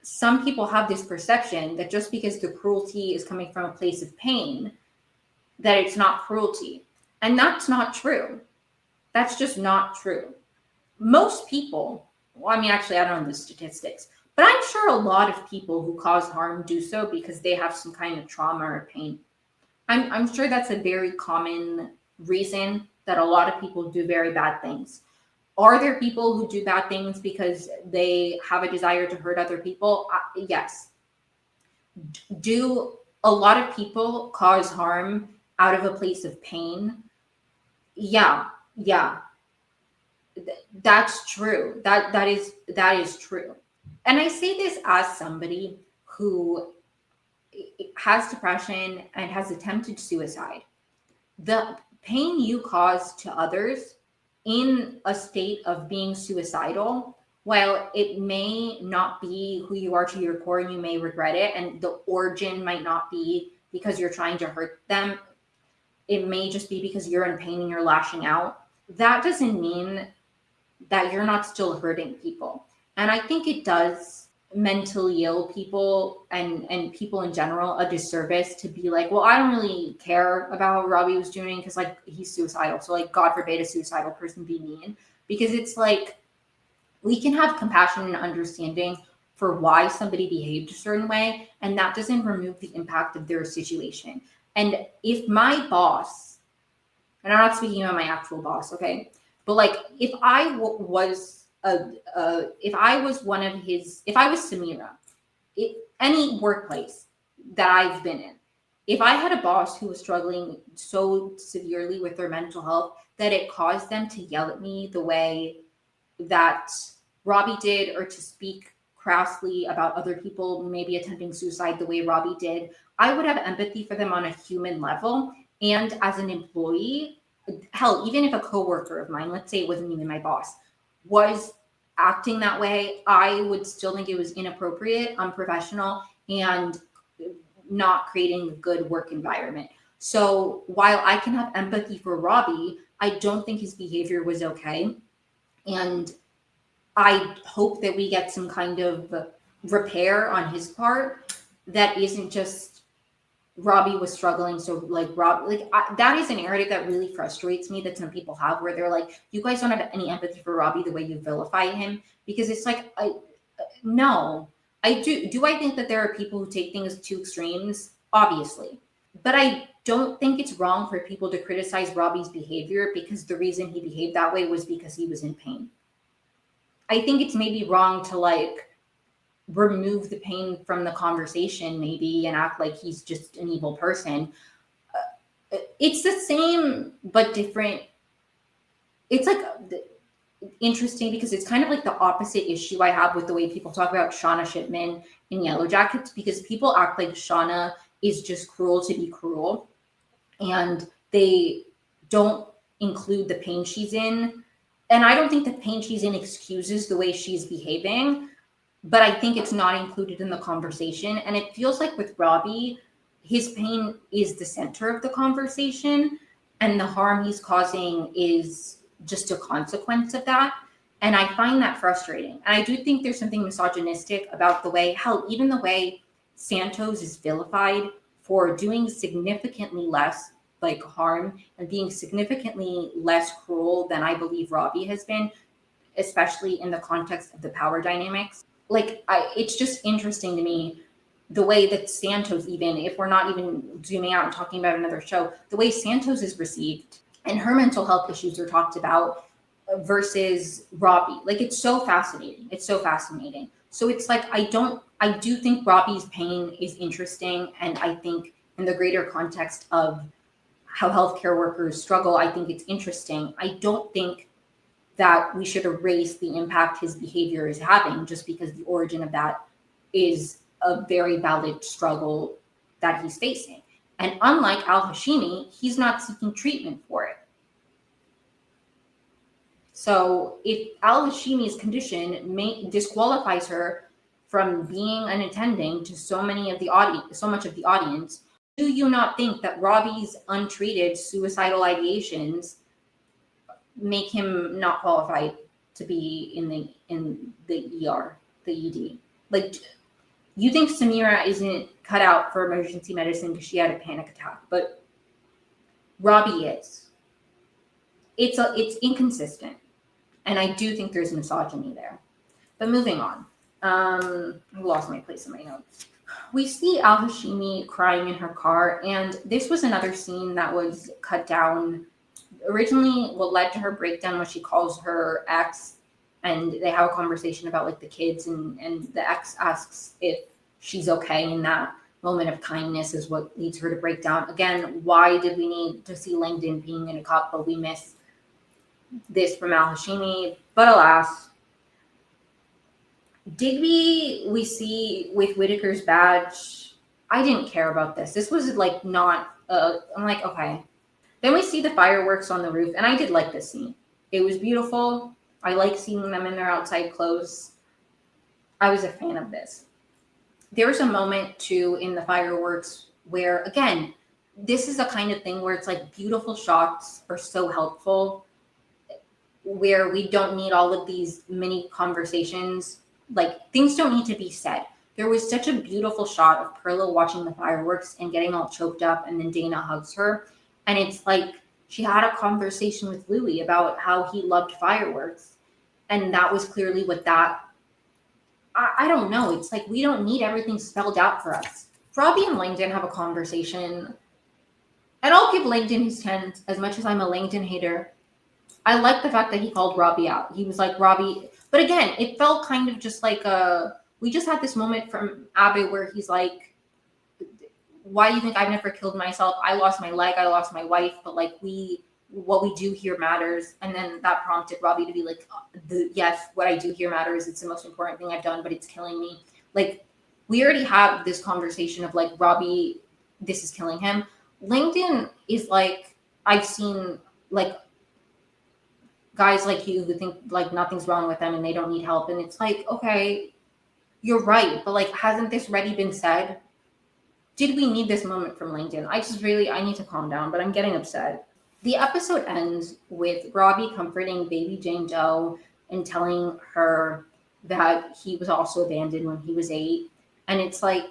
some people have this perception that just because the cruelty is coming from a place of pain, that it's not cruelty. And that's not true. That's just not true. Most people, well, I mean, actually, I don't know the statistics, but I'm sure a lot of people who cause harm do so because they have some kind of trauma or pain. I'm sure that's a very common reason that a lot of people do very bad things. Are there people who do bad things because they have a desire to hurt other people? Yes. Do a lot of people cause harm out of a place of pain? Yeah. That's true. That is true. And I say this as somebody who has depression and has attempted suicide. The pain you cause to others in a state of being suicidal, while it may not be who you are to your core and you may regret it, and the origin might not be because you're trying to hurt them, it may just be because you're in pain and you're lashing out. That doesn't mean that you're not still hurting people. And I think it does mentally ill people and people in general a disservice to be like, well, I don't really care about what Robbie was doing because like he's suicidal. So like, God forbid a suicidal person be mean, because it's like, we can have compassion and understanding for why somebody behaved a certain way. And that doesn't remove the impact of their situation. And if my boss, and I'm not speaking about my actual boss, okay? But like, if I was Samira, any workplace that I've been in, if I had a boss who was struggling so severely with their mental health that it caused them to yell at me the way that Robbie did, or to speak crassly about other people maybe attempting suicide the way Robbie did, I would have empathy for them on a human level. And as an employee, hell, even if a coworker of mine, let's say it wasn't even my boss, was acting that way, I would still think it was inappropriate, unprofessional, and not creating a good work environment. So while I can have empathy for Robbie, I don't think his behavior was okay. And I hope that we get some kind of repair on his part that isn't just Robbie was struggling. So like that is a narrative that really frustrates me that some people have, where they're like, you guys don't have any empathy for Robbie the way you vilify him, because it's like, no, I do. I think that there are people who take things to extremes, obviously, but I don't think it's wrong for people to criticize Robbie's behavior because the reason he behaved that way was because he was in pain. I think it's maybe wrong to like remove the pain from the conversation maybe and act like he's just an evil person. It's the same but different. It's like interesting because it's kind of like the opposite issue I have with the way people talk about Shauna Shipman in Yellow Jackets, because people act like Shauna is just cruel to be cruel and they don't include the pain she's in. And I don't think the pain she's in excuses the way she's behaving, but I think it's not included in the conversation. And it feels like with Robbie, his pain is the center of the conversation, and the harm he's causing is just a consequence of that. And I find that frustrating. And I do think there's something misogynistic about the way, hell, even the way Santos is vilified for doing significantly less like harm and being significantly less cruel than I believe Robbie has been, especially in the context of the power dynamics. Like, it's just interesting to me the way that Santos, even if we're not even zooming out and talking about another show, the way Santos is received and her mental health issues are talked about versus Robbie. Like, it's so fascinating. It's so fascinating. So it's like, I do think Robbie's pain is interesting. And I think in the greater context of how healthcare workers struggle, I think it's interesting. I don't think that we should erase the impact his behavior is having just because the origin of that is a very valid struggle that he's facing. And unlike Al Hashimi, he's not seeking treatment for it. So if Al Hashimi's condition disqualifies her from being an attending to so much of the audience, do you not think that Robbie's untreated suicidal ideations make him not qualified to be in the ER, the ED? Like, you think Samira isn't cut out for emergency medicine because she had a panic attack, but Robbie is. It's inconsistent, and I do think there's misogyny there. But moving on, I lost my place in my notes. We see Al Hashimi crying in her car, and this was another scene that was cut down. Originally, what led to her breakdown was she calls her ex, and they have a conversation about like the kids, and the ex asks if she's okay, and that moment of kindness is what leads her to break down. Again, why did we need to see Langdon being in a cup, but we miss this from Al Hashimi? But alas, Digby, we see with Whitaker's badge. I didn't care about this. This was like not, I'm like, okay. Then we see the fireworks on the roof, and I did like this scene. It was beautiful. I like seeing them in their outside clothes. I was a fan of this. There was a moment, too, in the fireworks where, again, this is a kind of thing where it's like beautiful shots are so helpful, where we don't need all of these mini conversations. Like, things don't need to be said. There was such a beautiful shot of Perla watching the fireworks and getting all choked up, and then Dana hugs her. And it's like she had a conversation with Louis about how he loved fireworks. And that was clearly what that, I don't know. It's like we don't need everything spelled out for us. Robbie and Langdon have a conversation. And I'll give Langdon his 10 as much as I'm a Langdon hater. I like the fact that he called Robbie out. He was like, Robbie. But again, it felt kind of just like we just had this moment from Abe where he's like, why do you think I've never killed myself? I lost my leg, I lost my wife, but like what we do here matters. And then that prompted Robbie to be like, yes, what I do here matters. It's the most important thing I've done, but it's killing me. Like, we already have this conversation of like, Robbie, this is killing him. Langdon is like, I've seen like guys like you who think like nothing's wrong with them and they don't need help. And it's like, okay, you're right. But like, hasn't this already been said? Did we need this moment from Langdon? I need to calm down, but I'm getting upset. The episode ends with Robbie comforting baby Jane Doe and telling her that he was also abandoned when he was 8. And it's like,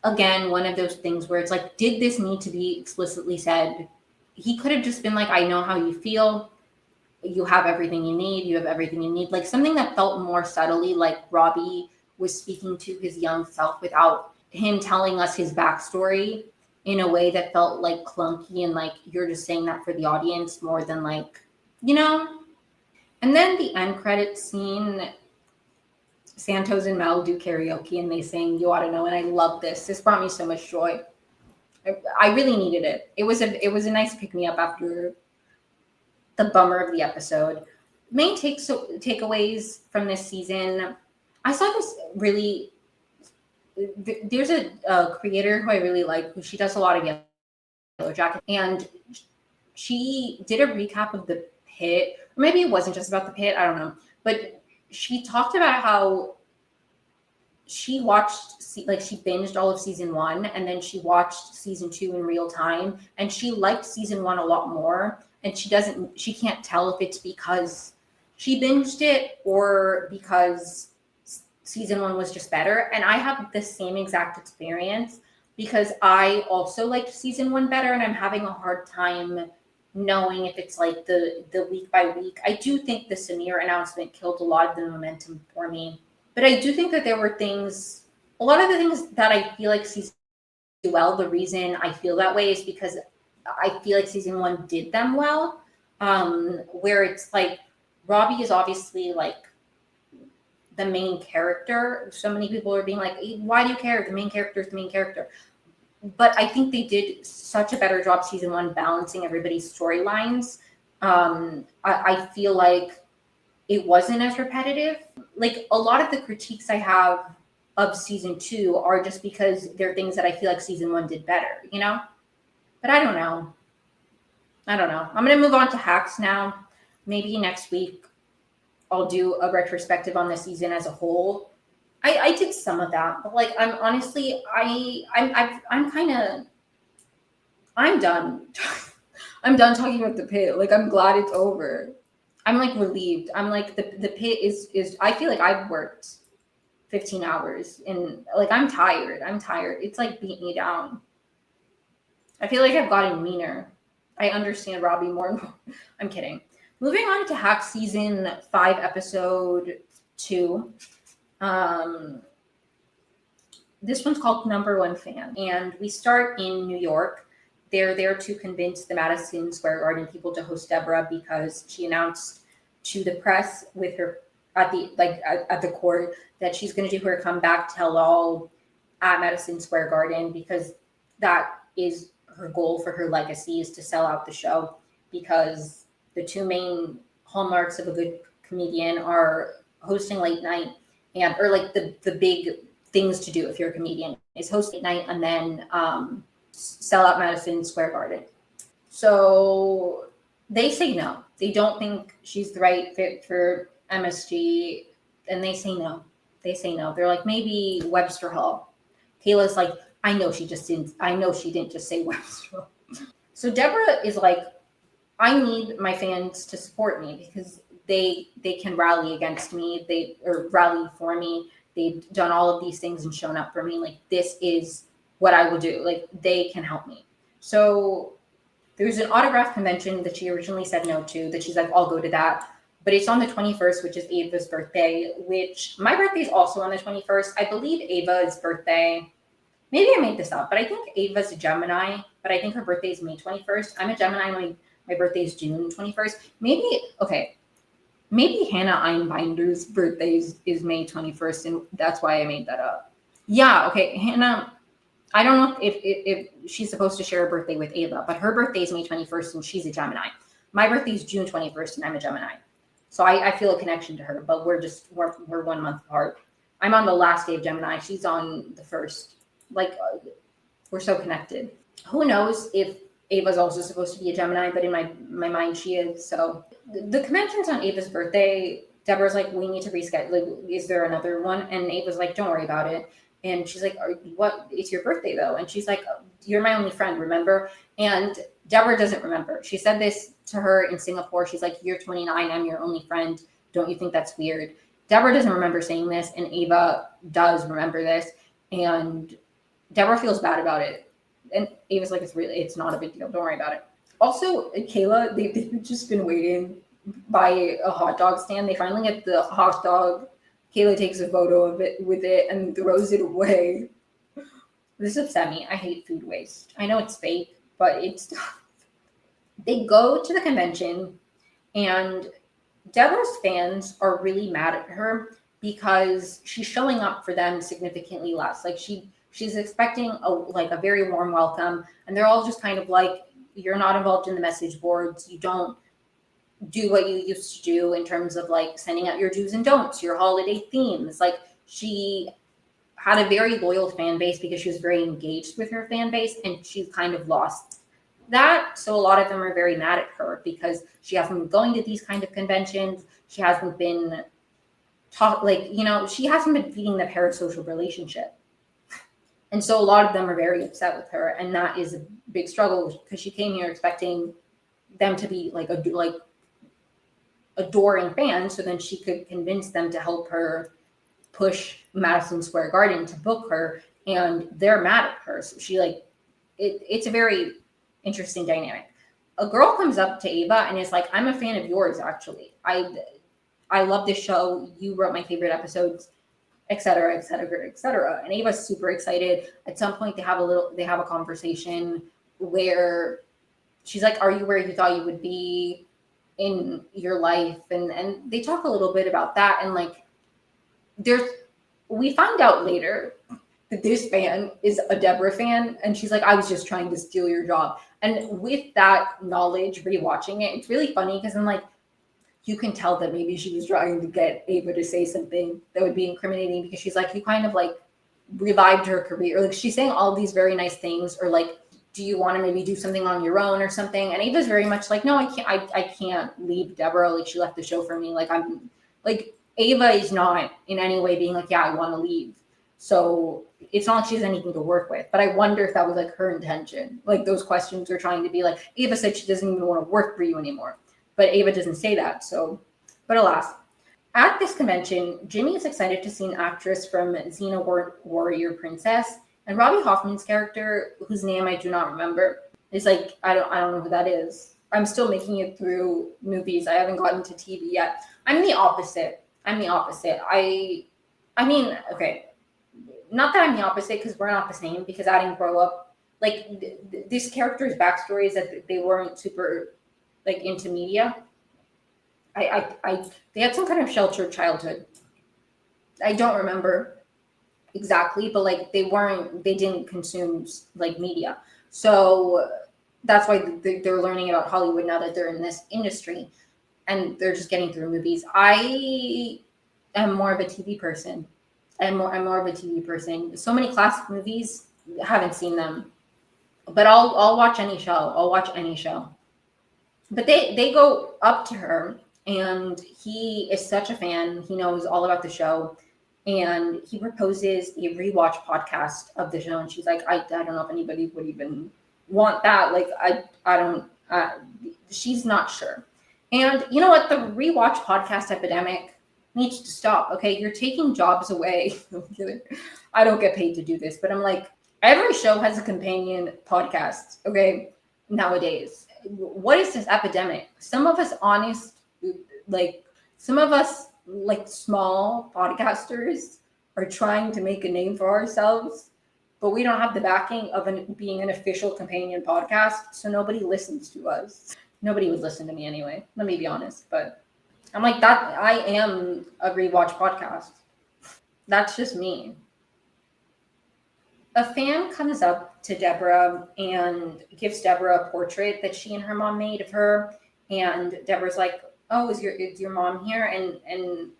again, one of those things where it's like, did this need to be explicitly said? He could have just been like, I know how you feel. You have everything you need. You have everything you need. Like something that felt more subtly like Robbie was speaking to his young self without him telling us his backstory in a way that felt like clunky and like you're just saying that for the audience more than like, you know? And then the end credits scene, Santos and Mel do karaoke and they sing You Ought to Know, and I love this. This brought me so much joy. I really needed it. It was a nice pick-me-up after the bummer of the episode. Main takeaways from this season. I saw this really... There's a creator who I really like, who she does a lot of Yellow Jacket, and she did a recap of the Pitt or maybe it wasn't just about the pit, I don't know. But she talked about how she watched, like, she binged all of season 1, and then she watched season 2 in real time, and she liked season 1 a lot more, and she can't tell if it's because she binged it or because season 1 was just better. And I have the same exact experience, because I also liked season 1 better, and I'm having a hard time knowing if it's like the week by week. I do think the Samir announcement killed a lot of the momentum for me, but I do think that there were things, a lot of the things that I feel like season well. The reason I feel that way is because I feel like season 1 did them well. Where it's like Robbie is obviously like the main character. So many people are being like, why do you care? The main character is the main character. But I think they did such a better job season 1 balancing everybody's storylines. I feel like it wasn't as repetitive. Like, a lot of the critiques I have of season 2 are just because they're things that I feel like season 1 did better, you know? But I don't know. I'm going to move on to hacks now. Maybe next week I'll do a retrospective on the season as a whole. I did some of that, but like, I'm honestly, I'm kind of, I'm done. I'm done talking about the pit. Like, I'm glad it's over. I'm like relieved. I'm like, the pit is I feel like I've worked 15 hours and like, I'm tired. It's like beat me down. I feel like I've gotten meaner. I understand Robbie more and more. I'm kidding. Moving on to Hack season 5, episode 2. This one's called Number One Fan, and we start in New York. They're there to convince the Madison Square Garden people to host Deborah, because she announced to the press with her at the court that she's going to do her comeback tell all at Madison Square Garden, because that is her goal for her legacy, is to sell out the show, because the two main hallmarks of a good comedian are hosting late night or like the big things to do if you're a comedian is host late night and then sell out Madison Square Garden. So they say no. They don't think she's the right fit for MSG, and they say no. They're like, maybe Webster Hall. Kayla's like, I know she didn't just say Webster Hall. So Deborah is like, I need my fans to support me, because they can rally against me, or rally for me. They've done all of these things and shown up for me. Like, this is what I will do. Like, they can help me. So there's an autograph convention that she originally said no to, that she's like, I'll go to that. But it's on the 21st, which is Ava's birthday, which my birthday is also on the 21st. I believe Ava's birthday, maybe I made this up, but I think Ava's a Gemini, but I think her birthday is May 21st. I'm a Gemini. My birthday is June 21st. Maybe Hannah Einbinder's birthday is May 21st, and that's why I made that up. Yeah, okay. Hannah, I don't know if she's supposed to share a birthday with Ava, but her birthday is May 21st, and she's a Gemini. My birthday is June 21st, and I'm a Gemini. So I feel a connection to her, but we're 1 month apart. I'm on the last day of Gemini. She's on the first. Like, we're so connected. Who knows if Ava's also supposed to be a Gemini, but in my mind she is. So the convention's on Ava's birthday. Deborah's like, we need to reschedule. Like, is there another one? And Ava's like, don't worry about it. And she's like, what? It's your birthday though. And she's like, you're my only friend, remember? And Deborah doesn't remember. She said this to her in Singapore. She's like, you're 29. I'm your only friend. Don't you think that's weird? Deborah doesn't remember saying this, and Ava does remember this. And Deborah feels bad about it. And Ava's like, it's not a big deal. Don't worry about it. Also, Kayla, they've just been waiting by a hot dog stand. They finally get the hot dog. Kayla takes a photo of it with it and throws it away. This upset me. I hate food waste. I know it's fake, but it's they go to the convention, and Deborah's fans are really mad at her because she's showing up for them significantly less. Like, she's expecting a very warm welcome, and they're all just kind of like, you're not involved in the message boards. You don't do what you used to do in terms of like sending out your do's and don'ts, your holiday themes. Like, she had a very loyal fan base because she was very engaged with her fan base, and she kind of lost that. So a lot of them are very mad at her because she hasn't been going to these kind of conventions. She hasn't been she hasn't been feeding the parasocial relationship. And so a lot of them are very upset with her. And that is a big struggle because she came here expecting them to be like adoring fans. So then she could convince them to help her push Madison Square Garden to book her. And they're mad at her. So it's a very interesting dynamic. A girl comes up to Ava and is like, I'm a fan of yours, actually. I love this show. You wrote my favorite episodes, et cetera, et cetera, et cetera. And Ava's super excited. At some point, they have a conversation where she's like, are you where you thought you would be in your life? And they talk a little bit about that. And like, we find out later that this fan is a Deborah fan. And she's like, I was just trying to steal your job. And with that knowledge, rewatching it, it's really funny because I'm like, you can tell that maybe she was trying to get Ava to say something that would be incriminating because she's like, you kind of like revived her career. Like she's saying all these very nice things, or like, do you want to maybe do something on your own or something? And Ava's very much like, no, I can't. I can't leave Deborah. Like she left the show for me. Like I'm like Ava is not in any way being like, yeah, I want to leave. So it's not like she has anything to work with. But I wonder if that was like her intention. Like those questions are trying to be like, Ava said she doesn't even want to work for you anymore. But Ava doesn't say that. So, but alas. At this convention, Jimmy is excited to see an actress from Xena Warrior Princess, and Robbie Hoffman's character, whose name I do not remember, is like, I don't know who that is. I'm still making it through movies. I haven't gotten to TV yet. I'm the opposite. I mean, okay, not that I'm the opposite because we're not the same. Because I didn't grow up like this character's backstory is that they weren't super like into media. They had some kind of sheltered childhood. I don't remember exactly, but like they didn't consume like media. So that's why they're learning about Hollywood now that they're in this industry and they're just getting through movies. I am more of a TV person. I'm more of a TV person. So many classic movies, haven't seen them, but I'll watch any show. I'll watch any show. But they go up to her and he is such a fan. He knows all about the show and he proposes a rewatch podcast of the show. And she's like, I don't know if anybody would even want that. Like, I don't, she's not sure. And you know what? The rewatch podcast epidemic needs to stop. Okay. You're taking jobs away. I don't get paid to do this, but I'm like, every show has a companion podcast. Okay. Nowadays, what is this epidemic? Some of us small podcasters are trying to make a name for ourselves, but we don't have the backing of being an official companion podcast, so nobody listens to us. Nobody would listen to me anyway, let me be honest. But I'm like, that I am a rewatch podcast. That's just me. A fan comes up to Deborah and gives Deborah a portrait that she and her mom made of her. And Deborah's like, oh, is your mom here? And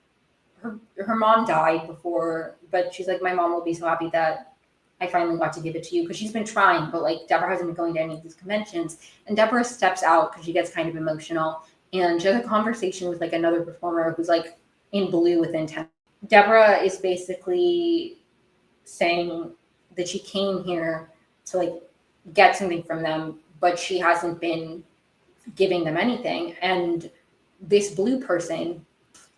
her mom died before, but she's like, my mom will be so happy that I finally got to give it to you, because she's been trying, but like Deborah hasn't been going to any of these conventions. And Deborah steps out because she gets kind of emotional. And she has a conversation with like another performer who's like in blue with intent. Deborah is basically saying that she came here to like get something from them, but she hasn't been giving them anything. And this blue person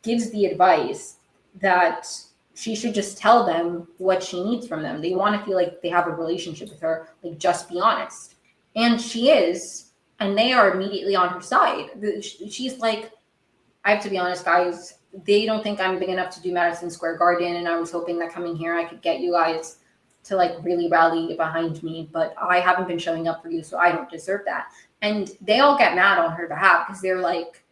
gives the advice that she should just tell them what she needs from them. They want to feel like they have a relationship with her, like just be honest. And she is, and they are immediately on her side. She's like, I have to be honest, guys, they don't think I'm big enough to do Madison Square Garden, and I was hoping that coming here I could get you guys to like really rally behind me, but I haven't been showing up for you, so I don't deserve that. And they all get mad on her behalf because they're like,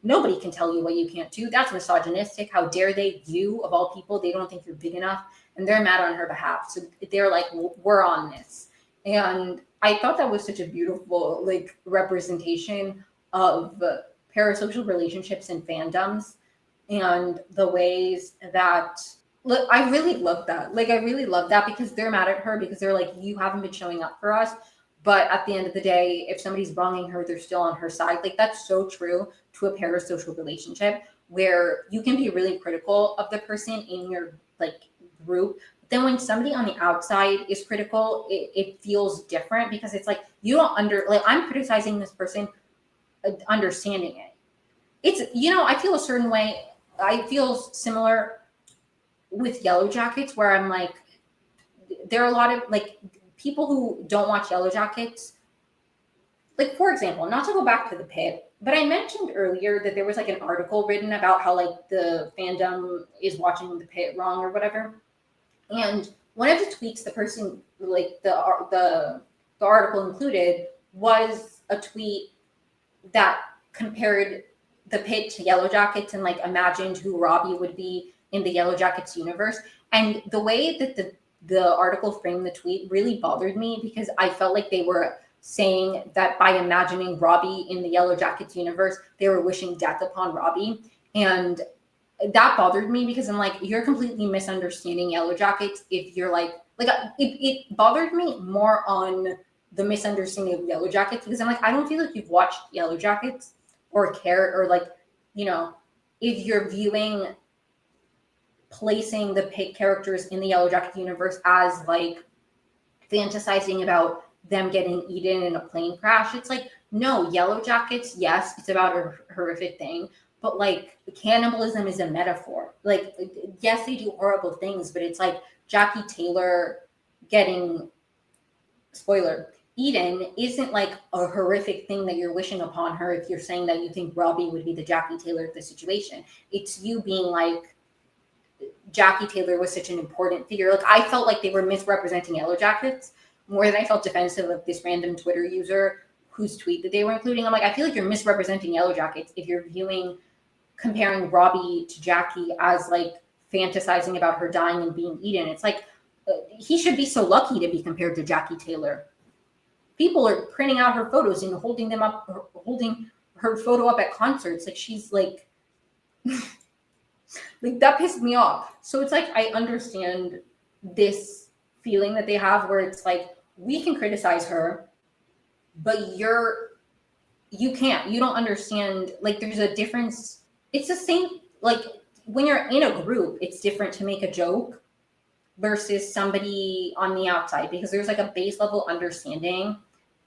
nobody can tell you what you can't do. That's misogynistic. How dare they? You, of all people, they don't think you're big enough, and they're mad on her behalf. So they're like, we're on this. And I thought that was such a beautiful like representation of parasocial relationships and fandoms, and the ways that, look, I really love that. Like, I really love that because they're mad at her because they're like, you haven't been showing up for us, But at the end of the day, if somebody's wronging her, they're still on her side. Like, that's so true to a parasocial relationship, where you can be really critical of the person in your like group. Then when somebody on the outside is critical, it feels different, because it's like you don't I'm criticizing this person, understanding it. It's, I feel a certain way. I feel similar with Yellow Jackets, where I'm like, there are a lot of like people who don't watch Yellow Jackets. Like, for example, not to go back to the pit, but I mentioned earlier that there was like an article written about how like the fandom is watching the pit wrong or whatever. And one of the tweets the person, like the article included, was a tweet that compared the pit to Yellow Jackets and like imagined who Robbie would be in the Yellow Jackets universe. And the way that the article framed the tweet really bothered me, because I felt like they were saying that by imagining Robbie in the Yellow Jackets universe, they were wishing death upon Robbie. And that bothered me, because I'm like, you're completely misunderstanding Yellow Jackets if you're like it bothered me more on the misunderstanding of Yellow Jackets, because I'm like, I don't feel like you've watched Yellow Jackets or care, or like, if you're viewing placing the pit characters in the Yellow Jacket universe as like fantasizing about them getting eaten in a plane crash. It's like, no, Yellow Jackets, yes, it's about a horrific thing, but like cannibalism is a metaphor. Like, yes, they do horrible things, but it's like Jackie Taylor getting, spoiler, eaten isn't like a horrific thing that you're wishing upon her if you're saying that you think Robbie would be the Jackie Taylor of the situation. It's you being like, Jackie Taylor was such an important figure. Like, I felt like they were misrepresenting Yellow Jackets more than I felt defensive of this random Twitter user whose tweet that they were including. I'm like, I feel like you're misrepresenting Yellow Jackets if you're comparing Robbie to Jackie as like fantasizing about her dying and being eaten. It's like, he should be so lucky to be compared to Jackie Taylor. People are printing out her photos and holding her photo up at concerts. Like, she's like, like, that pissed me off. So it's like, I understand this feeling that they have, where it's like, we can criticize her, but you can't. You don't understand. Like, there's a difference. It's the same, like, when you're in a group, it's different to make a joke versus somebody on the outside, because there's like a base level understanding.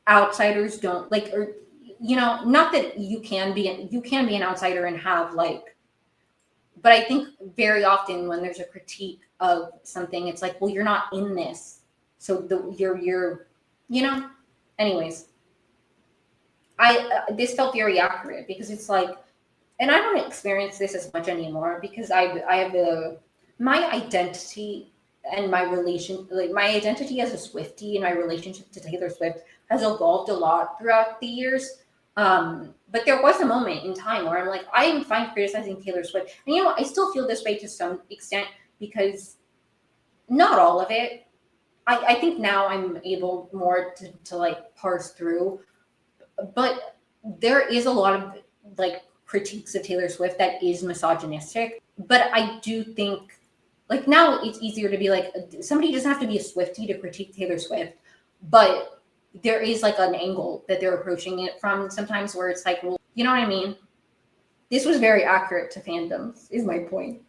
Outsiders don't like, or not that you can be an outsider and have like, but I think very often when there's a critique of something, it's like, well, you're not in this, so you're anyways. This felt very accurate, because it's like, and I don't experience this as much anymore, because I have my identity and my identity as a Swiftie and my relationship to Taylor Swift has evolved a lot throughout the years. But there was a moment in time where I'm like, I am fine criticizing Taylor Swift. And I still feel this way to some extent, because not all of it. I think now I'm able more to like parse through. But there is a lot of like critiques of Taylor Swift that is misogynistic. But I do think, like, now it's easier to be like, somebody doesn't have to be a Swiftie to critique Taylor Swift, but there is like an angle that they're approaching it from sometimes, where it's like, well, you know what I mean? This was very accurate to fandoms, is my point.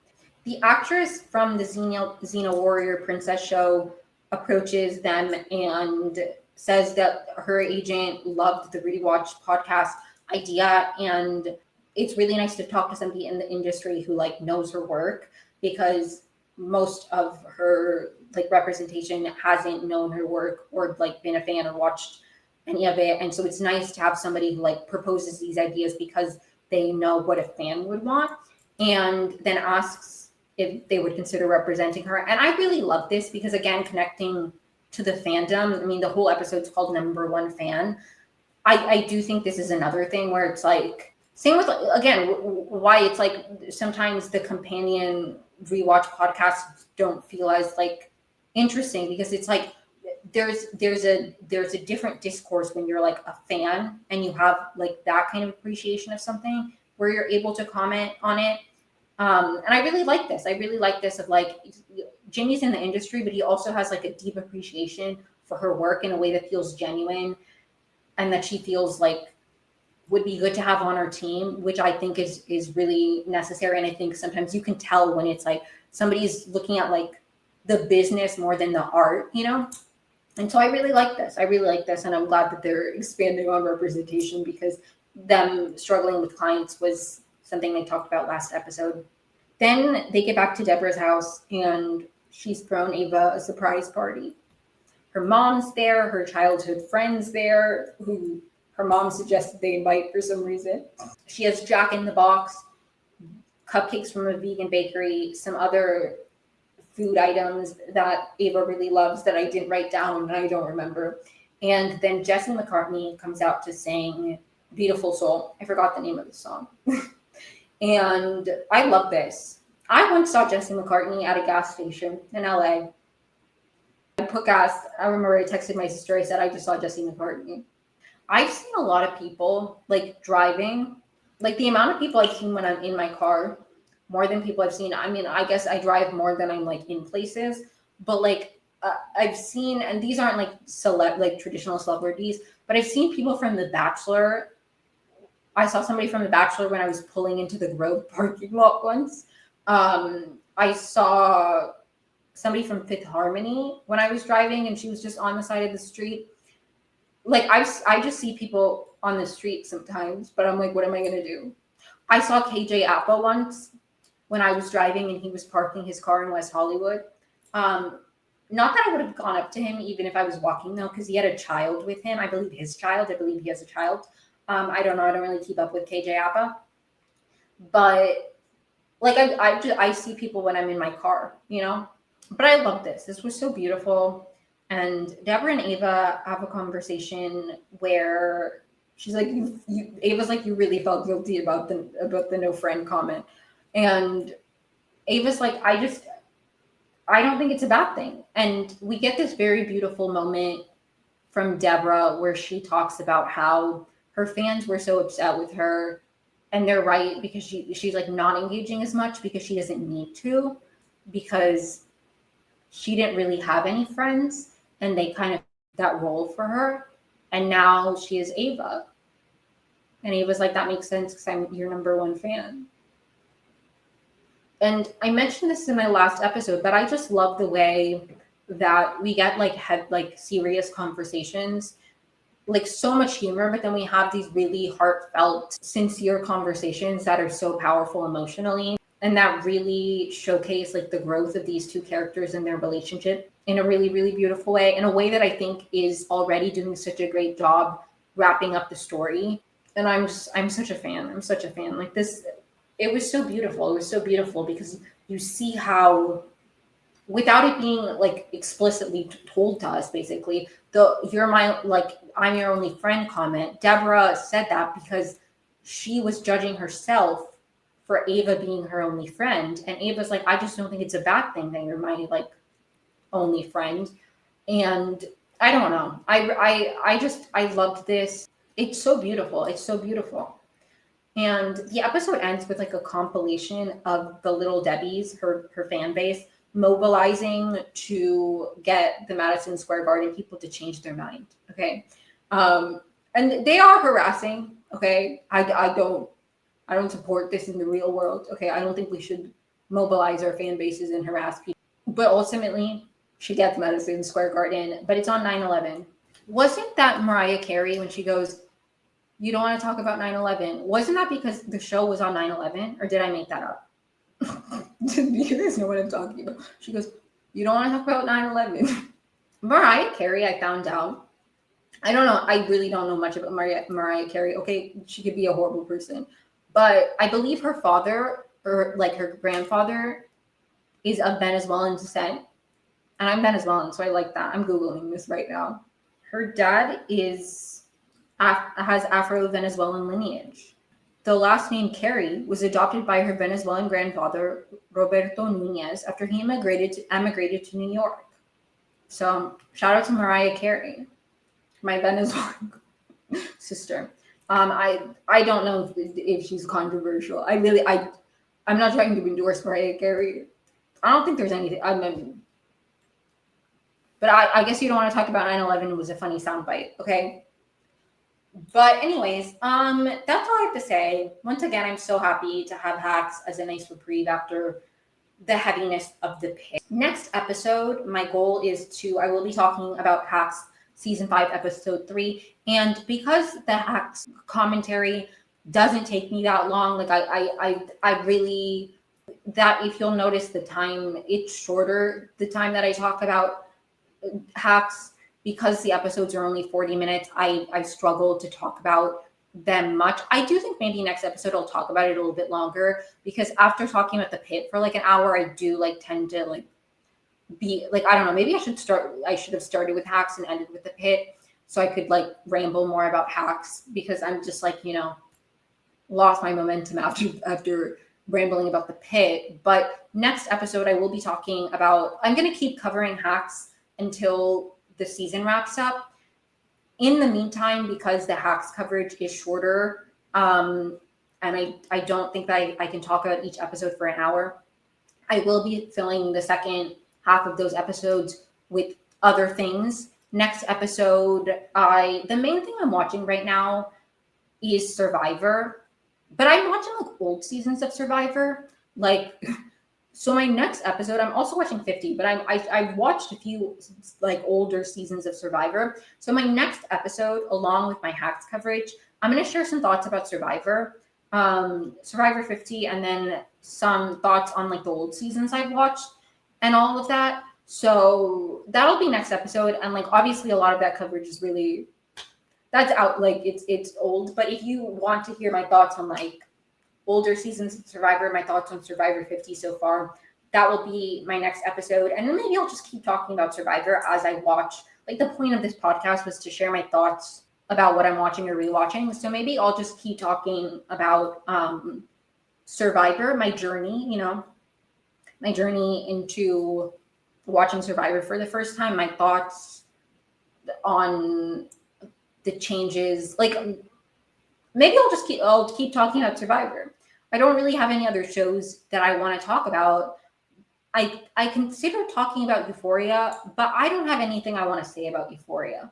The actress from the Xena Warrior Princess show approaches them and says that her agent loved the Rewatch podcast idea, and it's really nice to talk to somebody in the industry who like knows her work, because most of her like representation hasn't known her work or like been a fan or watched any of it. And so it's nice to have somebody who like proposes these ideas because they know what a fan would want, and then asks if they would consider representing her. And I really love this, because again, connecting to the fandom, I mean, the whole episode's called Number One Fan. I do think this is another thing where it's like, same with, again, why it's like sometimes the companion rewatch podcasts don't feel as like interesting, because it's like there's a different discourse when you're like a fan and you have like that kind of appreciation of something, where you're able to comment on it. And I really like this. I really like this of like, Jimmy's in the industry, but he also has like a deep appreciation for her work in a way that feels genuine and that she feels like would be good to have on our team, which I think is really necessary. And I think sometimes you can tell when it's like somebody's looking at like the business more than the art, you know? And so I really like this. I really like this. And I'm glad that they're expanding on representation, because them struggling with clients was something they talked about last episode. Then they get back to Deborah's house and she's thrown Ava a surprise party. Her mom's there, her childhood friends there, who her mom suggested they invite for some reason. She has Jack in the Box, cupcakes from a vegan bakery, some other food items that Ava really loves that I didn't write down and I don't remember. And then Jesse McCartney comes out to sing Beautiful Soul. I forgot the name of the song. And I love this. I once saw Jesse McCartney at a gas station in LA. I put gas. I remember I texted my sister. I said, I just saw Jesse McCartney. I've seen a lot of people like driving, like the amount of people I've seen when I'm in my car, more than people I've seen. I mean, I guess I drive more than I'm like in places, but like I've seen, and these aren't like like traditional celebrities, but I've seen people from The Bachelor. I saw somebody from The Bachelor when I was pulling into the Grove parking lot once. I saw somebody from Fifth Harmony when I was driving, and she was just on the side of the street. Like I just see people on the street sometimes, but I'm like, what am I gonna do? I saw KJ Appa once when I was driving, and he was parking his car in West Hollywood. Not that I would have gone up to him even if I was walking though, because he had a child with him. I believe his child. I believe he has a child. I don't know. I don't really keep up with KJ Appa, but like I see people when I'm in my car, you know. But I love this. This was so beautiful. And Deborah and Ava have a conversation where she's like, Ava's like, you really felt guilty about the no friend comment, and Ava's like, I don't think it's a bad thing. And we get this very beautiful moment from Deborah where she talks about how her fans were so upset with her, and they're right, because she's like not engaging as much because she doesn't need to, because she didn't really have any friends and they kind of that role for her. And now she is Ava. And Ava's like, that makes sense because I'm your number one fan. And I mentioned this in my last episode, but I just love the way that we get like serious conversations, like so much humor, but then we have these really heartfelt, sincere conversations that are so powerful emotionally, and that really showcase like the growth of these two characters and their relationship in a really, really beautiful way, in a way that I think is already doing such a great job wrapping up the story. And I'm such a fan. I'm such a fan. Like this, it was so beautiful. It was so beautiful because you see how, without it being like explicitly told to us, basically, I'm your only friend comment, Deborah said that because she was judging herself for Ava being her only friend. And Ava's like, I just don't think it's a bad thing that you're my like only friend. And I don't know. I loved this. It's so beautiful. It's so beautiful. And the episode ends with like a compilation of the Little Debbies, her fan base, mobilizing to get the Madison Square Garden people to change their mind. Okay. And they are harassing. Okay. I don't support this in the real world. Okay. I don't think we should mobilize our fan bases and harass people. But ultimately, she gets Madison Square Garden, but it's on 9/11. Wasn't that Mariah Carey when she goes, you don't want to talk about 9/11? Wasn't that because the show was on 9/11? Or did I make that up? You guys know what I'm talking about. She goes, you don't want to talk about 9/11. Mariah Carey, I found out. I don't know. I really don't know much about Mariah Carey. Okay, she could be a horrible person. But I believe her father, or like her grandfather, is of Venezuelan descent. And I'm Venezuelan, so I like that. I'm Googling this right now. Her dad has Afro-Venezuelan lineage. The last name Carey was adopted by her Venezuelan grandfather, Roberto Nunez, after he emigrated to New York. So shout out to Mariah Carey, my Venezuelan sister. I don't know if she's controversial. I'm not trying to endorse Mariah Carey. I don't think there's anything. But I guess you don't want to talk about 9/11. It was a funny soundbite, okay? But anyways, that's all I have to say. Once again, I'm so happy to have Hacks as a nice reprieve after the heaviness of the pit. Next episode, my goal is I will be talking about Hacks season 5, episode 3. And because the Hacks commentary doesn't take me that long, like I really, that if you'll notice the time, it's shorter, the time that I talk about Hacks, because the episodes are only 40 minutes. I struggle to talk about them much. I do think maybe next episode I'll talk about it a little bit longer, because after talking about the pit for like an hour, I do like tend to like be like, I don't know, maybe I should have started with Hacks and ended with the pit so I could like ramble more about Hacks, because I'm just like, lost my momentum after rambling about the pit. But next episode I will be talking about, I'm going to keep covering Hacks until the season wraps up. In the meantime, because the Hacks coverage is shorter, and I don't think that I can talk about each episode for an hour, I will be filling the second half of those episodes with other things. Next episode, the main thing I'm watching right now is Survivor, but I'm watching like old seasons of Survivor. Like, so my next episode, I'm also watching 50, but I've watched a few like older seasons of Survivor. So my next episode, along with my Hacks coverage, I'm going to share some thoughts about Survivor, Survivor 50, and then some thoughts on like the old seasons I've watched and all of that. So that'll be next episode. And like, obviously a lot of that coverage is really, that's out, like it's old. But if you want to hear my thoughts on like older seasons of Survivor, my thoughts on Survivor 50 so far, that will be my next episode. And then maybe I'll just keep talking about Survivor as I watch. Like, the point of this podcast was to share my thoughts about what I'm watching or rewatching. So maybe I'll just keep talking about Survivor, my journey, my journey into watching Survivor for the first time, my thoughts on the changes. Like, maybe I'll keep talking about Survivor. I don't really have any other shows that I want to talk about. I consider talking about Euphoria, but I don't have anything I want to say about Euphoria.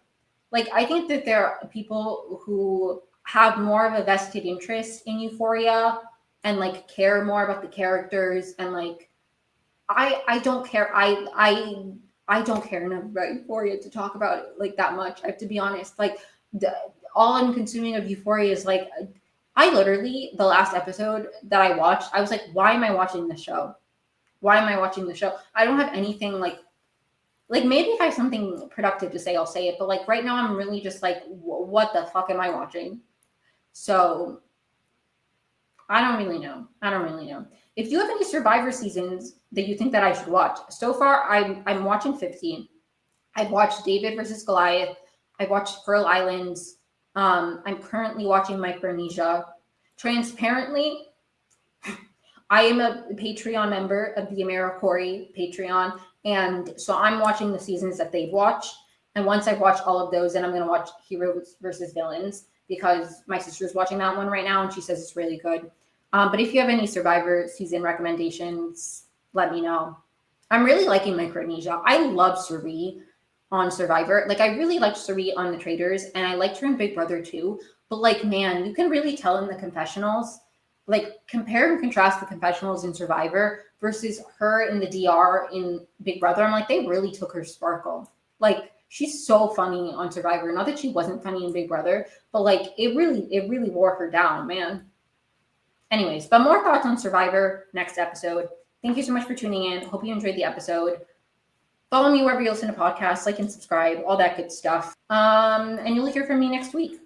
Like, I think that there are people who have more of a vested interest in Euphoria and like care more about the characters, and like I don't care. I don't care enough about Euphoria to talk about it like that much. I have to be honest. Like, all I'm consuming of Euphoria is like, I literally, the last episode that I watched, I was like, why am I watching this show? Why am I watching the show? I don't have anything like maybe if I have something productive to say, I'll say it. But like right now, I'm really just like, what the fuck am I watching? So I don't really know. If you have any Survivor seasons that you think that I should watch, so far I'm watching 15. I've watched David versus Goliath. I've watched Pearl Islands. I'm currently watching Micronesia. Transparently, I am a Patreon member of the AmeriCorey Patreon, and so I'm watching the seasons that they've watched. And once I've watched all of those, then I'm going to watch Heroes versus Villains, because my sister's watching that one right now, and she says it's really good. But if you have any Survivor season recommendations, let me know. I'm really liking Micronesia. I love Suri on Survivor. Like, I really liked Suri on The Traitors, and I liked her in Big Brother too. But like, man, you can really tell in the confessionals. Like, compare and contrast the confessionals in Survivor versus her in the DR in Big Brother. I'm like, they really took her sparkle. Like, she's so funny on Survivor. Not that she wasn't funny in Big Brother, but like, it really wore her down, man. Anyways, but more thoughts on Survivor next episode. Thank you so much for tuning in. Hope you enjoyed the episode. Follow me wherever you listen to podcasts, like and subscribe, all that good stuff. And you'll hear from me next week.